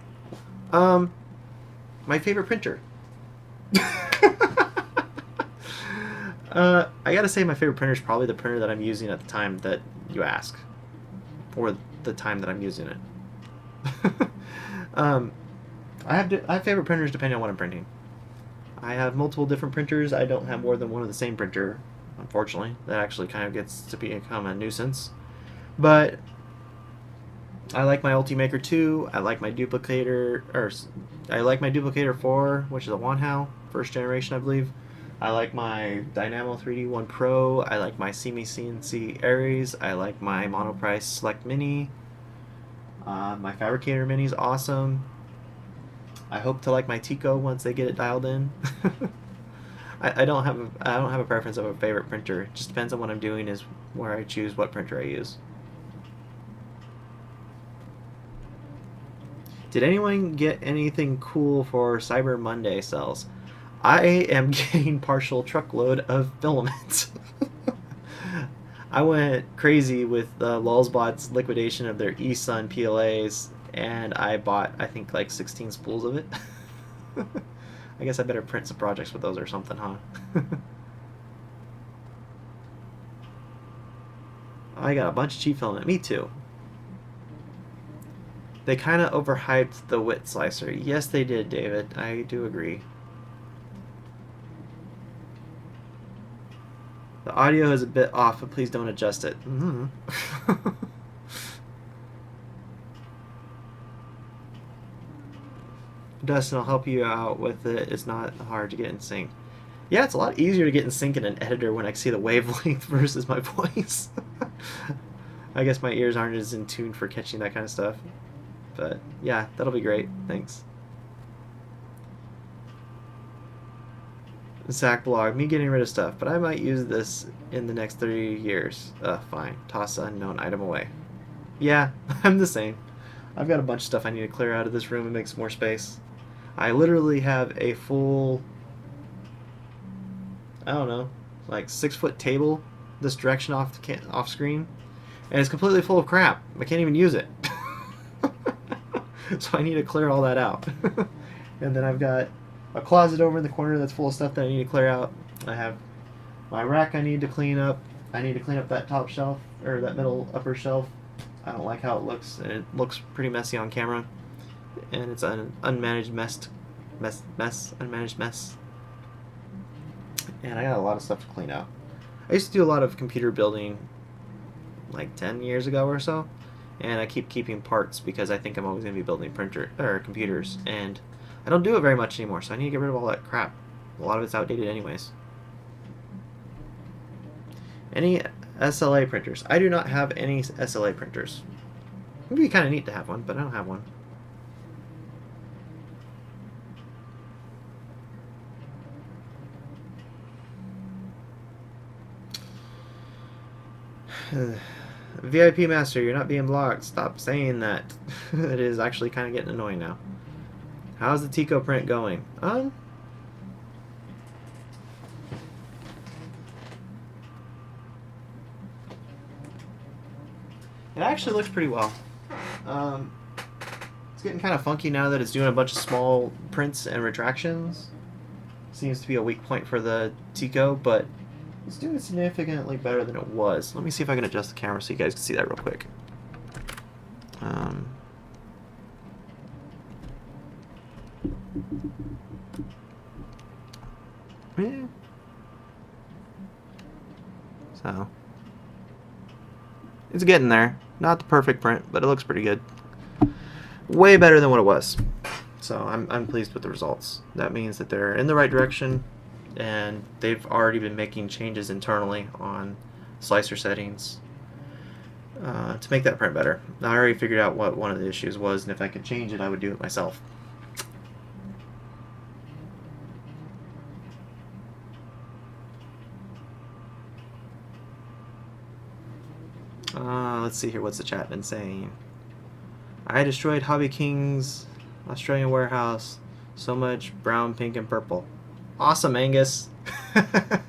My favorite printer. I gotta say my favorite printer is probably the printer that I'm using at the time that you ask. Or the time that I'm using it. I have favorite printers depending on what I'm printing. I have multiple different printers. I don't have more than one of the same printer, unfortunately. That actually kind of gets to become a nuisance. But I like my Ultimaker 2. I like my duplicator, I like my duplicator 4, which is a Wanhao, first generation, I believe. I like my Dynamo 3D 1 Pro. I like my CME CNC Aries. I like my Monoprice Select Mini. My Fabricator Mini is awesome. I hope to like my Tico once they get it dialed in. I don't have a preference of a favorite printer. It just depends on what I'm doing is where I choose what printer I use. Did anyone get anything cool for Cyber Monday sales? I am getting partial truckload of filament. I went crazy with Lulzbot's liquidation of their eSun PLAs, and I bought, I think, like 16 spools of it. I guess I better print some projects with those or something, huh? I got a bunch of cheap filament. Me too. They kind of overhyped the width slicer. Yes, they did, David. I do agree. The audio is a bit off, but please don't adjust it. Mm-hmm. Dustin will help you out with it. It's not hard to get in sync. Yeah, it's a lot easier to get in sync in an editor when I see the wavelength versus my voice. I guess my ears aren't as in tune for catching that kind of stuff. But yeah, that'll be great. Thanks. Zach blog, me getting rid of stuff, but I might use this in the next 30 years. Fine. Toss the unknown item away. Yeah, I'm the same. I've got a bunch of stuff I need to clear out of this room and make some more space. I literally have a full, I don't know, like 6-foot table this direction off screen, and it's completely full of crap. I can't even use it. So I need to clear all that out. And then I've got a closet over in the corner that's full of stuff that I need to clear out. I have my rack I need to clean up. I need to clean up that top shelf, or that middle upper shelf. I don't like how it looks, and it looks pretty messy on camera. And it's an unmanaged mess. And I got a lot of stuff to clean out. I used to do a lot of computer building like 10 years ago or so, and I keep keeping parts because I think I'm always going to be building computers, and I don't do it very much anymore, so I need to get rid of all that crap. A lot of it's outdated anyways. Any SLA printers? I do not have any SLA printers. It would be kind of neat to have one, but I don't have one. VIP Master, you're not being blocked. Stop saying that. It is actually kind of getting annoying now. How's the Tico print going? It actually looks pretty well. It's getting kind of funky now that it's doing a bunch of small prints and retractions. Seems to be a weak point for the Tico, but it's doing significantly better than it was. Let me see if I can adjust the camera so you guys can see that real quick. Yeah. So it's getting there. Not the perfect print, but it looks pretty good. Way better than what it was. So I'm pleased with the results. That means that they're in the right direction, and they've already been making changes internally on slicer settings to make that print better. I already figured out what one of the issues was, and if I could change it, I would do it myself. Let's see here. What's the chat been saying? I destroyed Hobby King's Australian warehouse. So much brown, pink, and purple. Awesome, Angus. I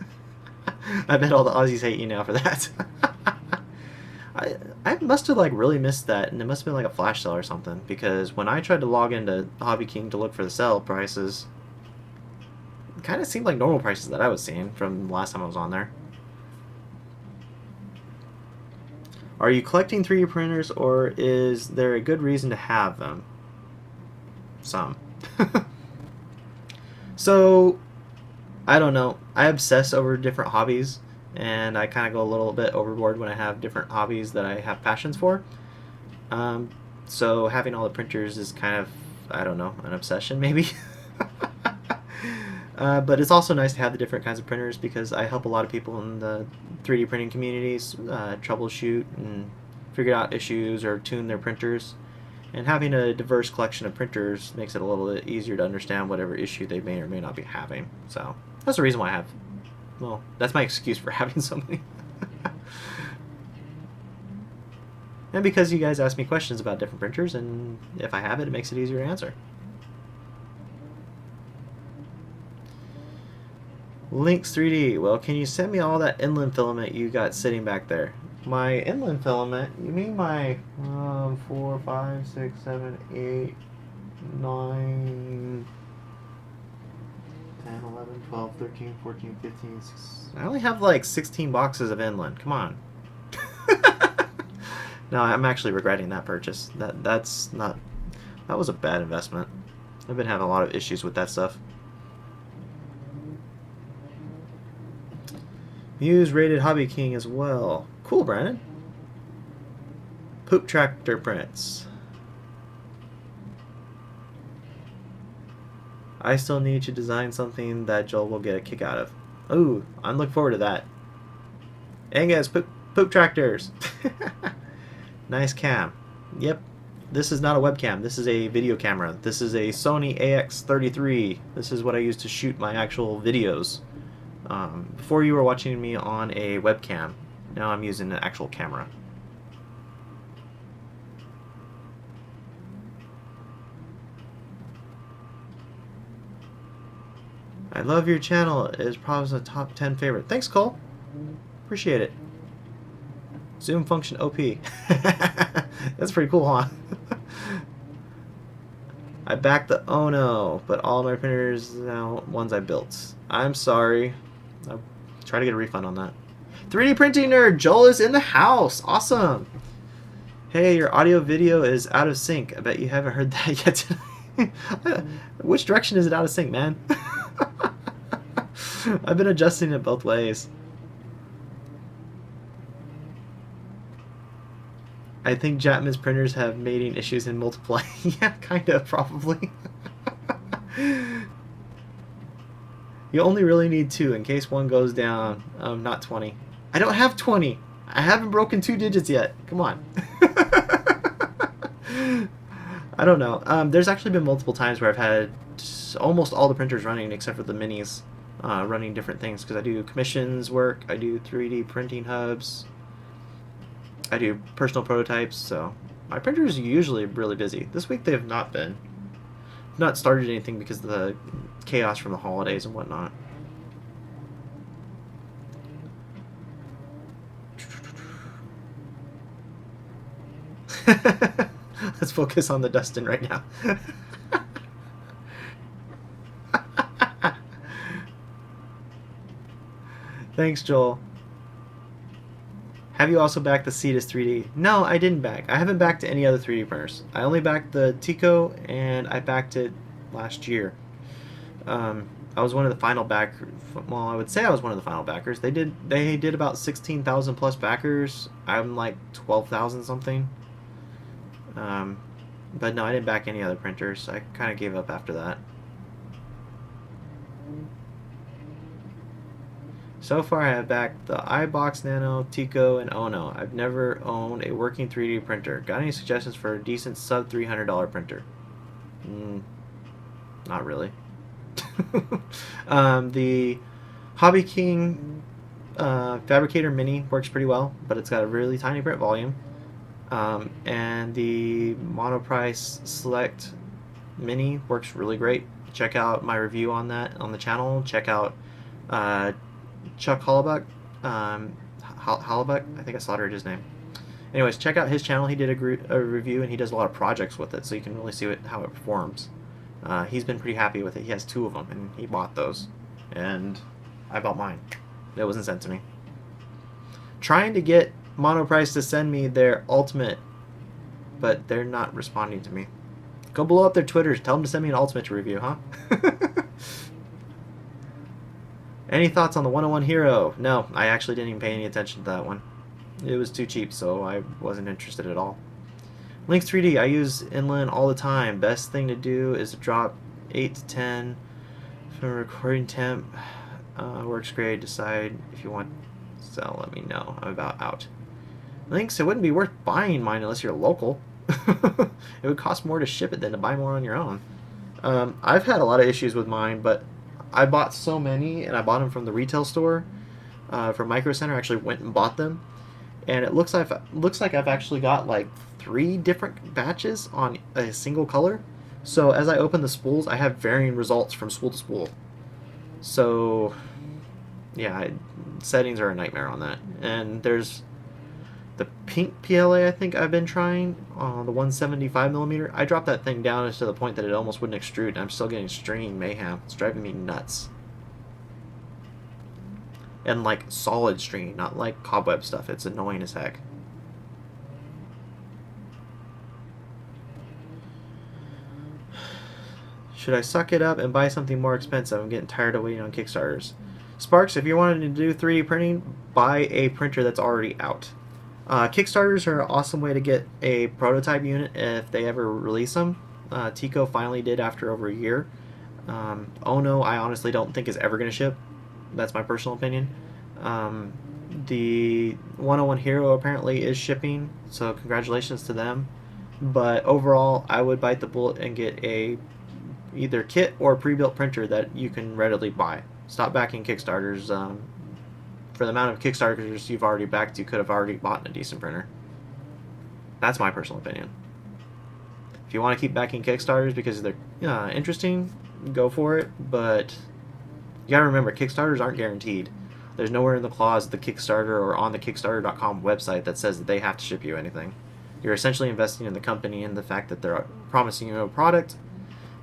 bet all the Aussies hate you now for that. I must have like really missed that, and it must have been like a flash sale or something, because when I tried to log into Hobby King to look for the sale prices, it kind of seemed like normal prices that I was seeing from the last time I was on there. Are you collecting 3D printers, or is there a good reason to have them? Some. So, I don't know. I obsess over different hobbies, and I kind of go a little bit overboard when I have different hobbies that I have passions for. So having all the printers is kind of, I don't know, an obsession maybe. But it's also nice to have the different kinds of printers, because I help a lot of people in the 3D printing communities troubleshoot and figure out issues or tune their printers. And having a diverse collection of printers makes it a little bit easier to understand whatever issue they may or may not be having. So that's the reason why I have, well, that's my excuse for having so many. And because you guys ask me questions about different printers, and if I have it, it makes it easier to answer. Links 3D. Well, can you send me all that inland filament you got sitting back there? My inland filament? You mean my 4, 5, 6, 7, 8, 9, 10, 11, 12, 13, 14, 15, 16. I only have like 16 boxes of inland. Come on. No, I'm actually regretting that purchase. That was a bad investment. I've been having a lot of issues with that stuff. Muse rated Hobby King as well. Cool, Brandon. Poop tractor prints. I still need to design something that Joel will get a kick out of. Ooh, I'm looking forward to that. Angus, poop tractors. Nice cam. Yep. This is not a webcam. This is a video camera. This is a Sony AX33. This is what I use to shoot my actual videos. Before you were watching me on a webcam. Now I'm using an actual camera. I love your channel. It is probably a top 10 favorite. Thanks, Cole. Appreciate it. Zoom function OP. That's pretty cool, huh? I backed the Ono, but all my printers now ones I built. I'm sorry. I'll try to get a refund on that. 3D printing nerd Joel is in the house. Awesome. Hey, your audio video is out of sync. I bet you haven't heard that yet today. Which direction is it out of sync, man? I've been adjusting it both ways. I think JATMN's printers have mating issues in multiply. Yeah, kind of, probably. You only really need 2 in case one goes down, not 20. I don't have 20. I haven't broken 2 digits yet. Come on. I don't know. There's actually been multiple times where I've had almost all the printers running except for the minis running different things because I do commissions work, I do 3D printing hubs, I do personal prototypes, so my printers are usually really busy. This week they have not been. I've not started anything because of the chaos from the holidays and whatnot. Let's focus on the Dustin right now. Thanks, Joel. Have you also backed the Cetus 3D? No, I didn't back. I haven't backed any other 3D printers. I only backed the Tico, and I backed it last year. I was one of the final backers. Well, I would say I was one of the final backers. They did about 16,000 plus backers. I'm like 12,000 something. But no, I didn't back any other printers. I kind of gave up after that. So far, I have backed the iBox Nano, Tico, and Ono. I've never owned a working 3D printer. Got any suggestions for a decent sub $300 printer? Not really. The Hobby King Fabricator Mini works pretty well, but it's got a really tiny print volume. And the Monoprice Select Mini works really great. Check out my review on that on the channel. Check out Chuck Hollebuck, Hollebuck, I think I slaughtered his name. Anyways, check out his channel. He did a review, and he does a lot of projects with it, so you can really see how it performs. He's been pretty happy with it. He has 2 of them, and he bought those, and I bought mine. It wasn't sent to me. Trying to get Monoprice to send me their Ultimate, but they're not responding to me. Go blow up their Twitters. Tell them to send me an Ultimate to review, huh? Any thoughts on the 101 Hero? No, I actually didn't even pay any attention to that one. It was too cheap, so I wasn't interested at all. Lynx 3D, I use inland all the time. Best thing to do is to drop 8 to 10 from recording temp. Works great. Decide if you want to sell. Let me know. I'm about out. Lynx, it wouldn't be worth buying mine unless you're local. It would cost more to ship it than to buy more on your own. I've had a lot of issues with mine, but I bought so many, and I bought them from the retail store, from Micro Center. I actually went and bought them, and it looks like I've actually got like 3 different batches on a single color. So as I open the spools, I have varying results from spool to spool. So yeah, settings are a nightmare on that. And there's the pink PLA I think I've been trying on the 175mm. I dropped that thing down to the point that it almost wouldn't extrude, and I'm still getting stringing mayhem. It's driving me nuts. And like solid stringing, not like cobweb stuff. It's annoying as heck. Should I suck it up and buy something more expensive? I'm getting tired of waiting on Kickstarters. Sparks, if you're wanting to do 3D printing, buy a printer that's already out. Kickstarters are an awesome way to get a prototype unit if they ever release them. Tico finally did after over a year. Ono, I honestly don't think is ever going to ship. That's my personal opinion. The 101 Hero apparently is shipping, so congratulations to them. But overall, I would bite the bullet and get a either kit or pre-built printer that you can readily buy. Stop backing Kickstarters. For the amount of Kickstarters you've already backed, you could have already bought a decent printer. That's my personal opinion. If you want to keep backing Kickstarters because they're interesting, go for it. But you gotta remember, Kickstarters aren't guaranteed. There's nowhere in the clause of the Kickstarter or on the Kickstarter.com website that says that they have to ship you anything. You're essentially investing in the company, and the fact that they're promising you a product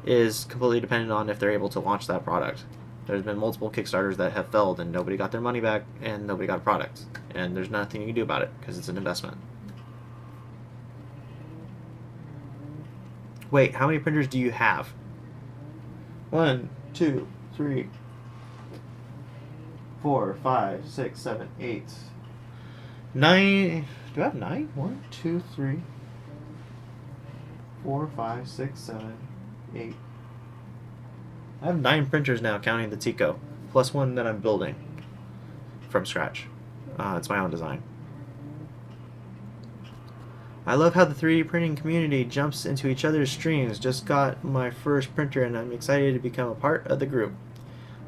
is completely dependent on if they're able to launch that product. There's been multiple Kickstarters that have failed and nobody got their money back and nobody got a product. And there's nothing you can do about it because it's an investment. Wait, how many printers do you have? 1, 2, 3, 4, 5, 6, 7, 8, 9. Do I have 9? 1, 2, 3, 4, 5, 6, 7, 8. I have 9 printers now, counting the Tico, plus one that I'm building from scratch. It's my own design. I love how the 3D printing community jumps into each other's streams. Just got my first printer and I'm excited to become a part of the group.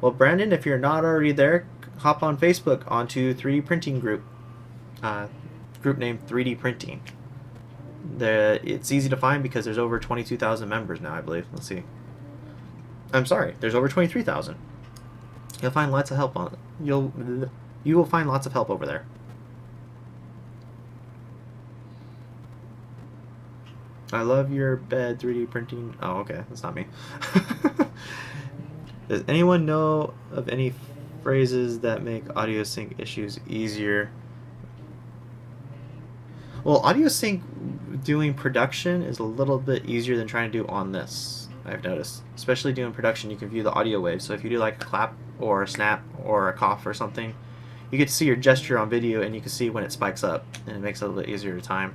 Well, Brandon, if you're not already there, hop on Facebook onto 3D printing group. Group named 3D Printing. It's easy to find because there's over 22,000 members now, I believe. Let's see. I'm sorry, there's over 23,000. You'll find lots of help on it. You will find lots of help over there. I love your bed 3D printing. Oh, okay, that's not me. Does anyone know of any phrases that make audio sync issues easier? Well, audio sync doing production is a little bit easier than trying to do on this. I've noticed, especially doing production, you can view the audio waves. So if you do like a clap or a snap or a cough or something, you get to see your gesture on video and you can see when it spikes up, and it makes it a little bit easier to time.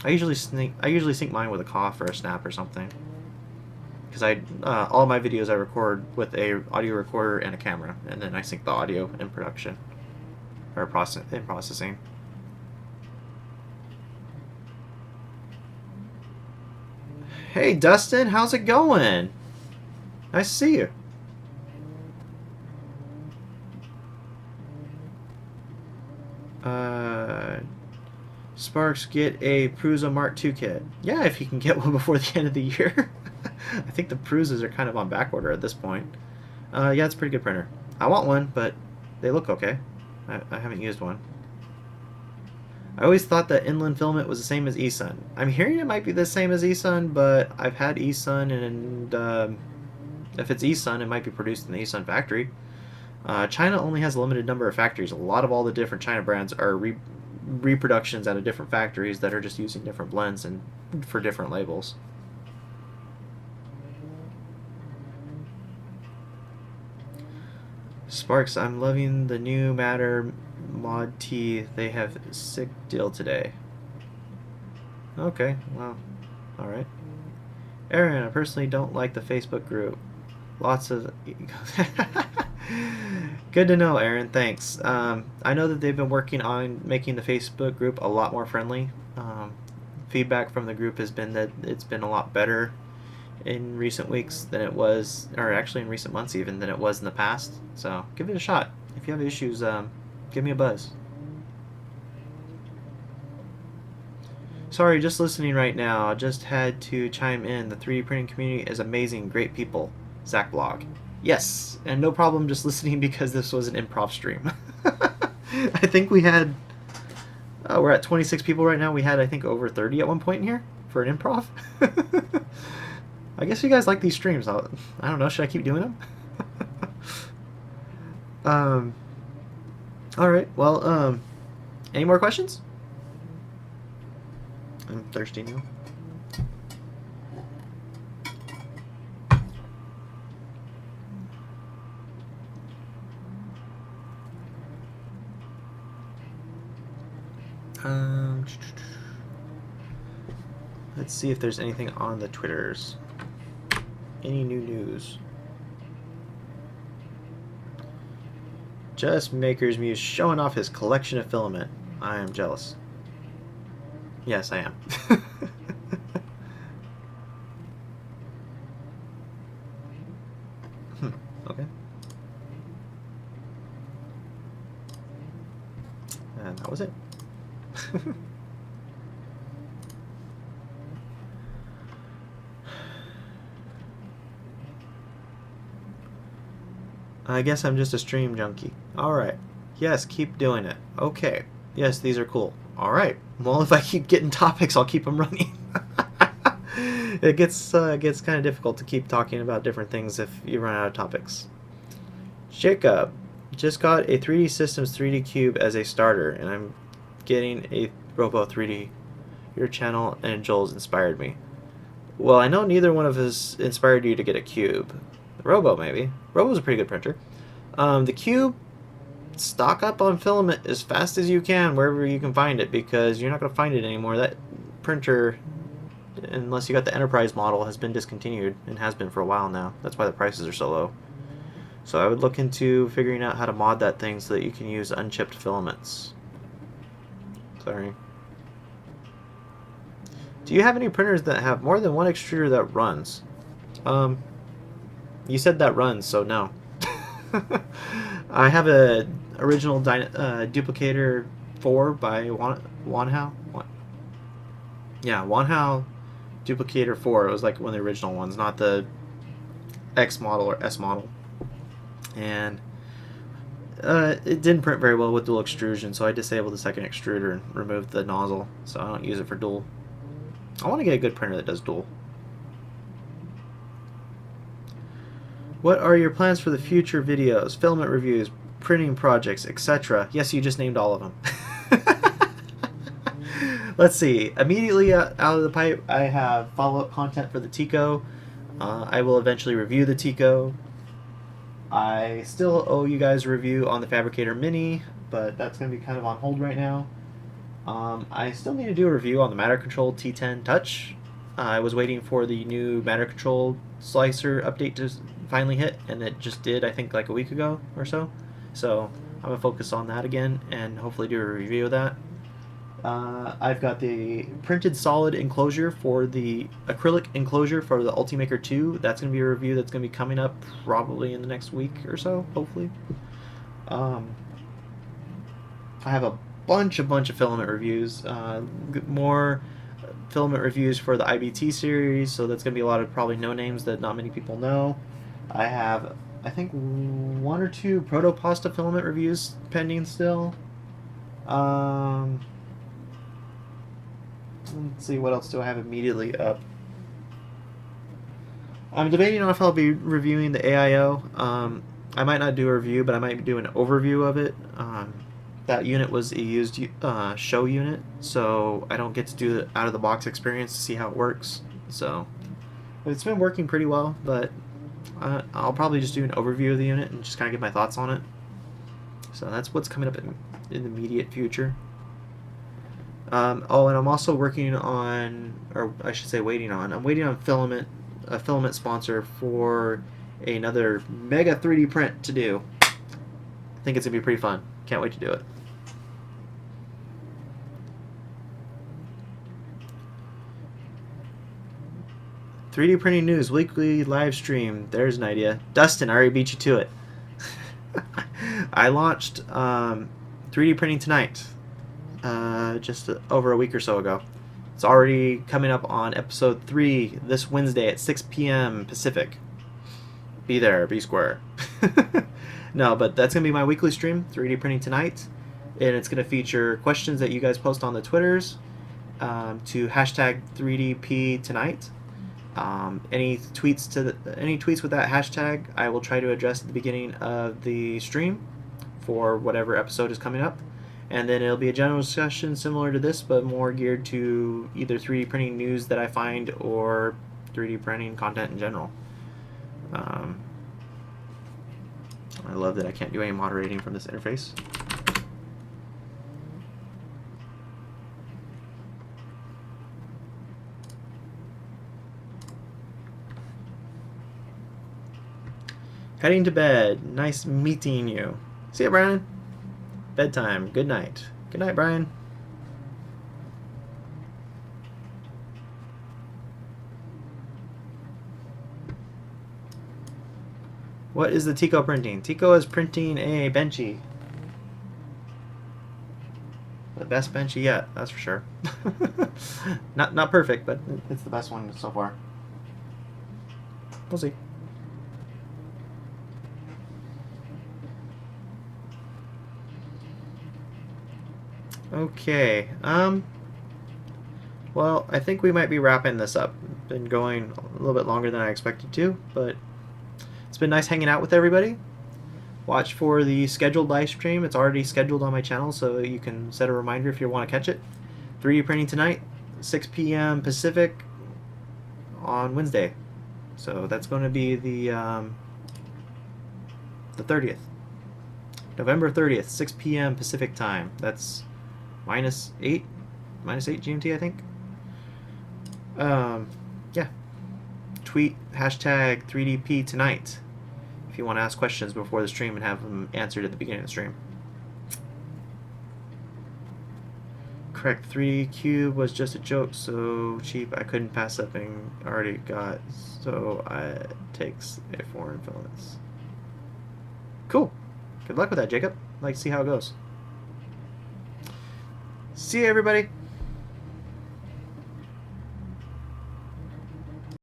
I usually sync mine with a cough or a snap or something, because all my videos I record with a audio recorder and a camera, and then I sync the audio in production or processing. Hey Dustin, how's it going? Nice to see you. Sparks, get a Prusa Mark II kit. Yeah, if you can get one before the end of the year. I think the Prusas are kind of on back order at this point. Yeah, it's a pretty good printer. I want one, but they look okay. I haven't used one. I always thought that inland filament was the same as eSun. I'm hearing it might be the same as eSun, but I've had eSun, and if it's eSun, it might be produced in the eSun factory. China only has a limited number of factories. A lot of all the different China brands are reproductions out of different factories that are just using different blends and for different labels. Sparks, I'm loving the new Matter Mod T. They have a sick deal today. Okay, well, alright. Aaron, I personally don't like the Facebook group. Lots of... Good to know, Aaron, thanks. I know that they've been working on making the Facebook group a lot more friendly. Feedback from the group has been that it's been a lot better in recent weeks than it was, or actually in recent months even, than it was in the past. So give it a shot. If you have issues, give me a buzz. Sorry, just listening right now. Just had to chime in. The 3D printing community is amazing. Great people. Zach Blog. Yes, and no problem just listening because this was an improv stream. I think we had... we're at 26 people right now. We had, I think, over 30 at one point in here for an improv. I guess you guys like these streams. I don't know. Should I keep doing them? All right. Well, any more questions? I'm thirsty now. Let's see if there's anything on the Twitters. Any new news? Just Maker's Muse showing off his collection of filament. I am jealous. Yes, I am. Okay. And that was it. I guess I'm just a stream junkie. Alright. Yes, keep doing it. Okay. Yes, these are cool. Alright. Well, if I keep getting topics, I'll keep them running. It gets kind of difficult to keep talking about different things if you run out of topics. Chica just got a 3D Systems 3D Cube as a starter, and I'm getting a Robo 3D. Your channel and Joel's inspired me. Well, I know neither one of us inspired you to get a cube. Robo, maybe. Robo's a pretty good printer. The Cube, stock up on filament as fast as you can wherever you can find it, because you're not going to find it anymore. That printer, unless you got the Enterprise model, has been discontinued and has been for a while now. That's why the prices are so low. So I would look into figuring out how to mod that thing so that you can use unchipped filaments. Sorry. Do you have any printers that have more than one extruder that runs? You said that runs, so no. I have a original duplicator 4 by Wanhao. Yeah, Wanhao duplicator 4. It was like one of the original ones, not the X model or S model. And it didn't print very well with dual extrusion, so I disabled the second extruder and removed the nozzle, so I don't use it for dual. I want to get a good printer that does dual. What are your plans for the future videos, filament reviews, printing projects, etc.? Yes, you just named all of them. Let's see. Immediately out of the pipe, I have follow-up content for the Tico. I will eventually review the Tico. I still owe you guys a review on the Fabricator Mini, but that's going to be kind of on hold right now. I still need to do a review on the Matter Control T10 Touch. I was waiting for the new Matter Control slicer update to finally hit, and it just did, I think, like a week ago or so. So I'm going to focus on that again and hopefully do a review of that. I've got the printed solid enclosure for the acrylic enclosure for the Ultimaker 2. That's going to be a review that's going to be coming up probably in the next week or so, hopefully. I have a bunch of filament reviews. More filament reviews for the IBT series, so that's going to be a lot of probably no names that not many people know. I have, I think, 1 or 2 proto-pasta filament reviews pending still. Let's see, what else do I have immediately up? I'm debating on if I'll be reviewing the AIO. I might not do a review, but I might do an overview of it. That unit was a used show unit, so I don't get to do the out-of-the-box experience to see how it works. So it's been working pretty well, but I'll probably just do an overview of the unit and just kind of give my thoughts on it. So that's what's coming up in the immediate future. Oh, and I'm also working on, or I should say waiting on, I'm waiting on a filament sponsor for another mega 3D print to do. I think it's going to be pretty fun. Can't wait to do it. "3D Printing News Weekly Live Stream." There's an idea. Dustin, I already beat you to it. I launched 3D Printing Tonight just over a week or so ago. It's already coming up on episode 3 this Wednesday at 6 p.m. Pacific. Be there, be square. No, but that's going to be my weekly stream, 3D Printing Tonight. And it's going to feature questions that you guys post on the Twitters to hashtag 3DP Tonight. Any tweets with that hashtag, I will try to address at the beginning of the stream for whatever episode is coming up. And then it'll be a general discussion similar to this, but more geared to either 3D printing news that I find or 3D printing content in general. I love that I can't do any moderating from this interface. Heading to bed. Nice meeting you. See ya, Brian. Bedtime. Good night. Good night, Brian. What is the Tico printing? Tico is printing a benchy. The best benchy yet, that's for sure. Not perfect, but it's the best one so far. We'll see. Okay. Well, I think we might be wrapping this up. Been going a little bit longer than I expected to, but it's been nice hanging out with everybody. Watch for the scheduled live stream. It's already scheduled on my channel, so you can set a reminder if you want to catch it. 3D Printing Tonight, 6 p.m. Pacific on Wednesday. So that's going to be the 30th. November 30th, 6 p.m. Pacific time. That's minus 8 GMT, I think. Yeah. Tweet hashtag 3DP Tonight if you want to ask questions before the stream and have them answered at the beginning of the stream. Correct. 3D Cube was just a joke, so cheap I couldn't pass up and already got, so it takes a foreign filaments. Cool. Good luck with that, Jacob. I'd like to see how it goes. See you, everybody.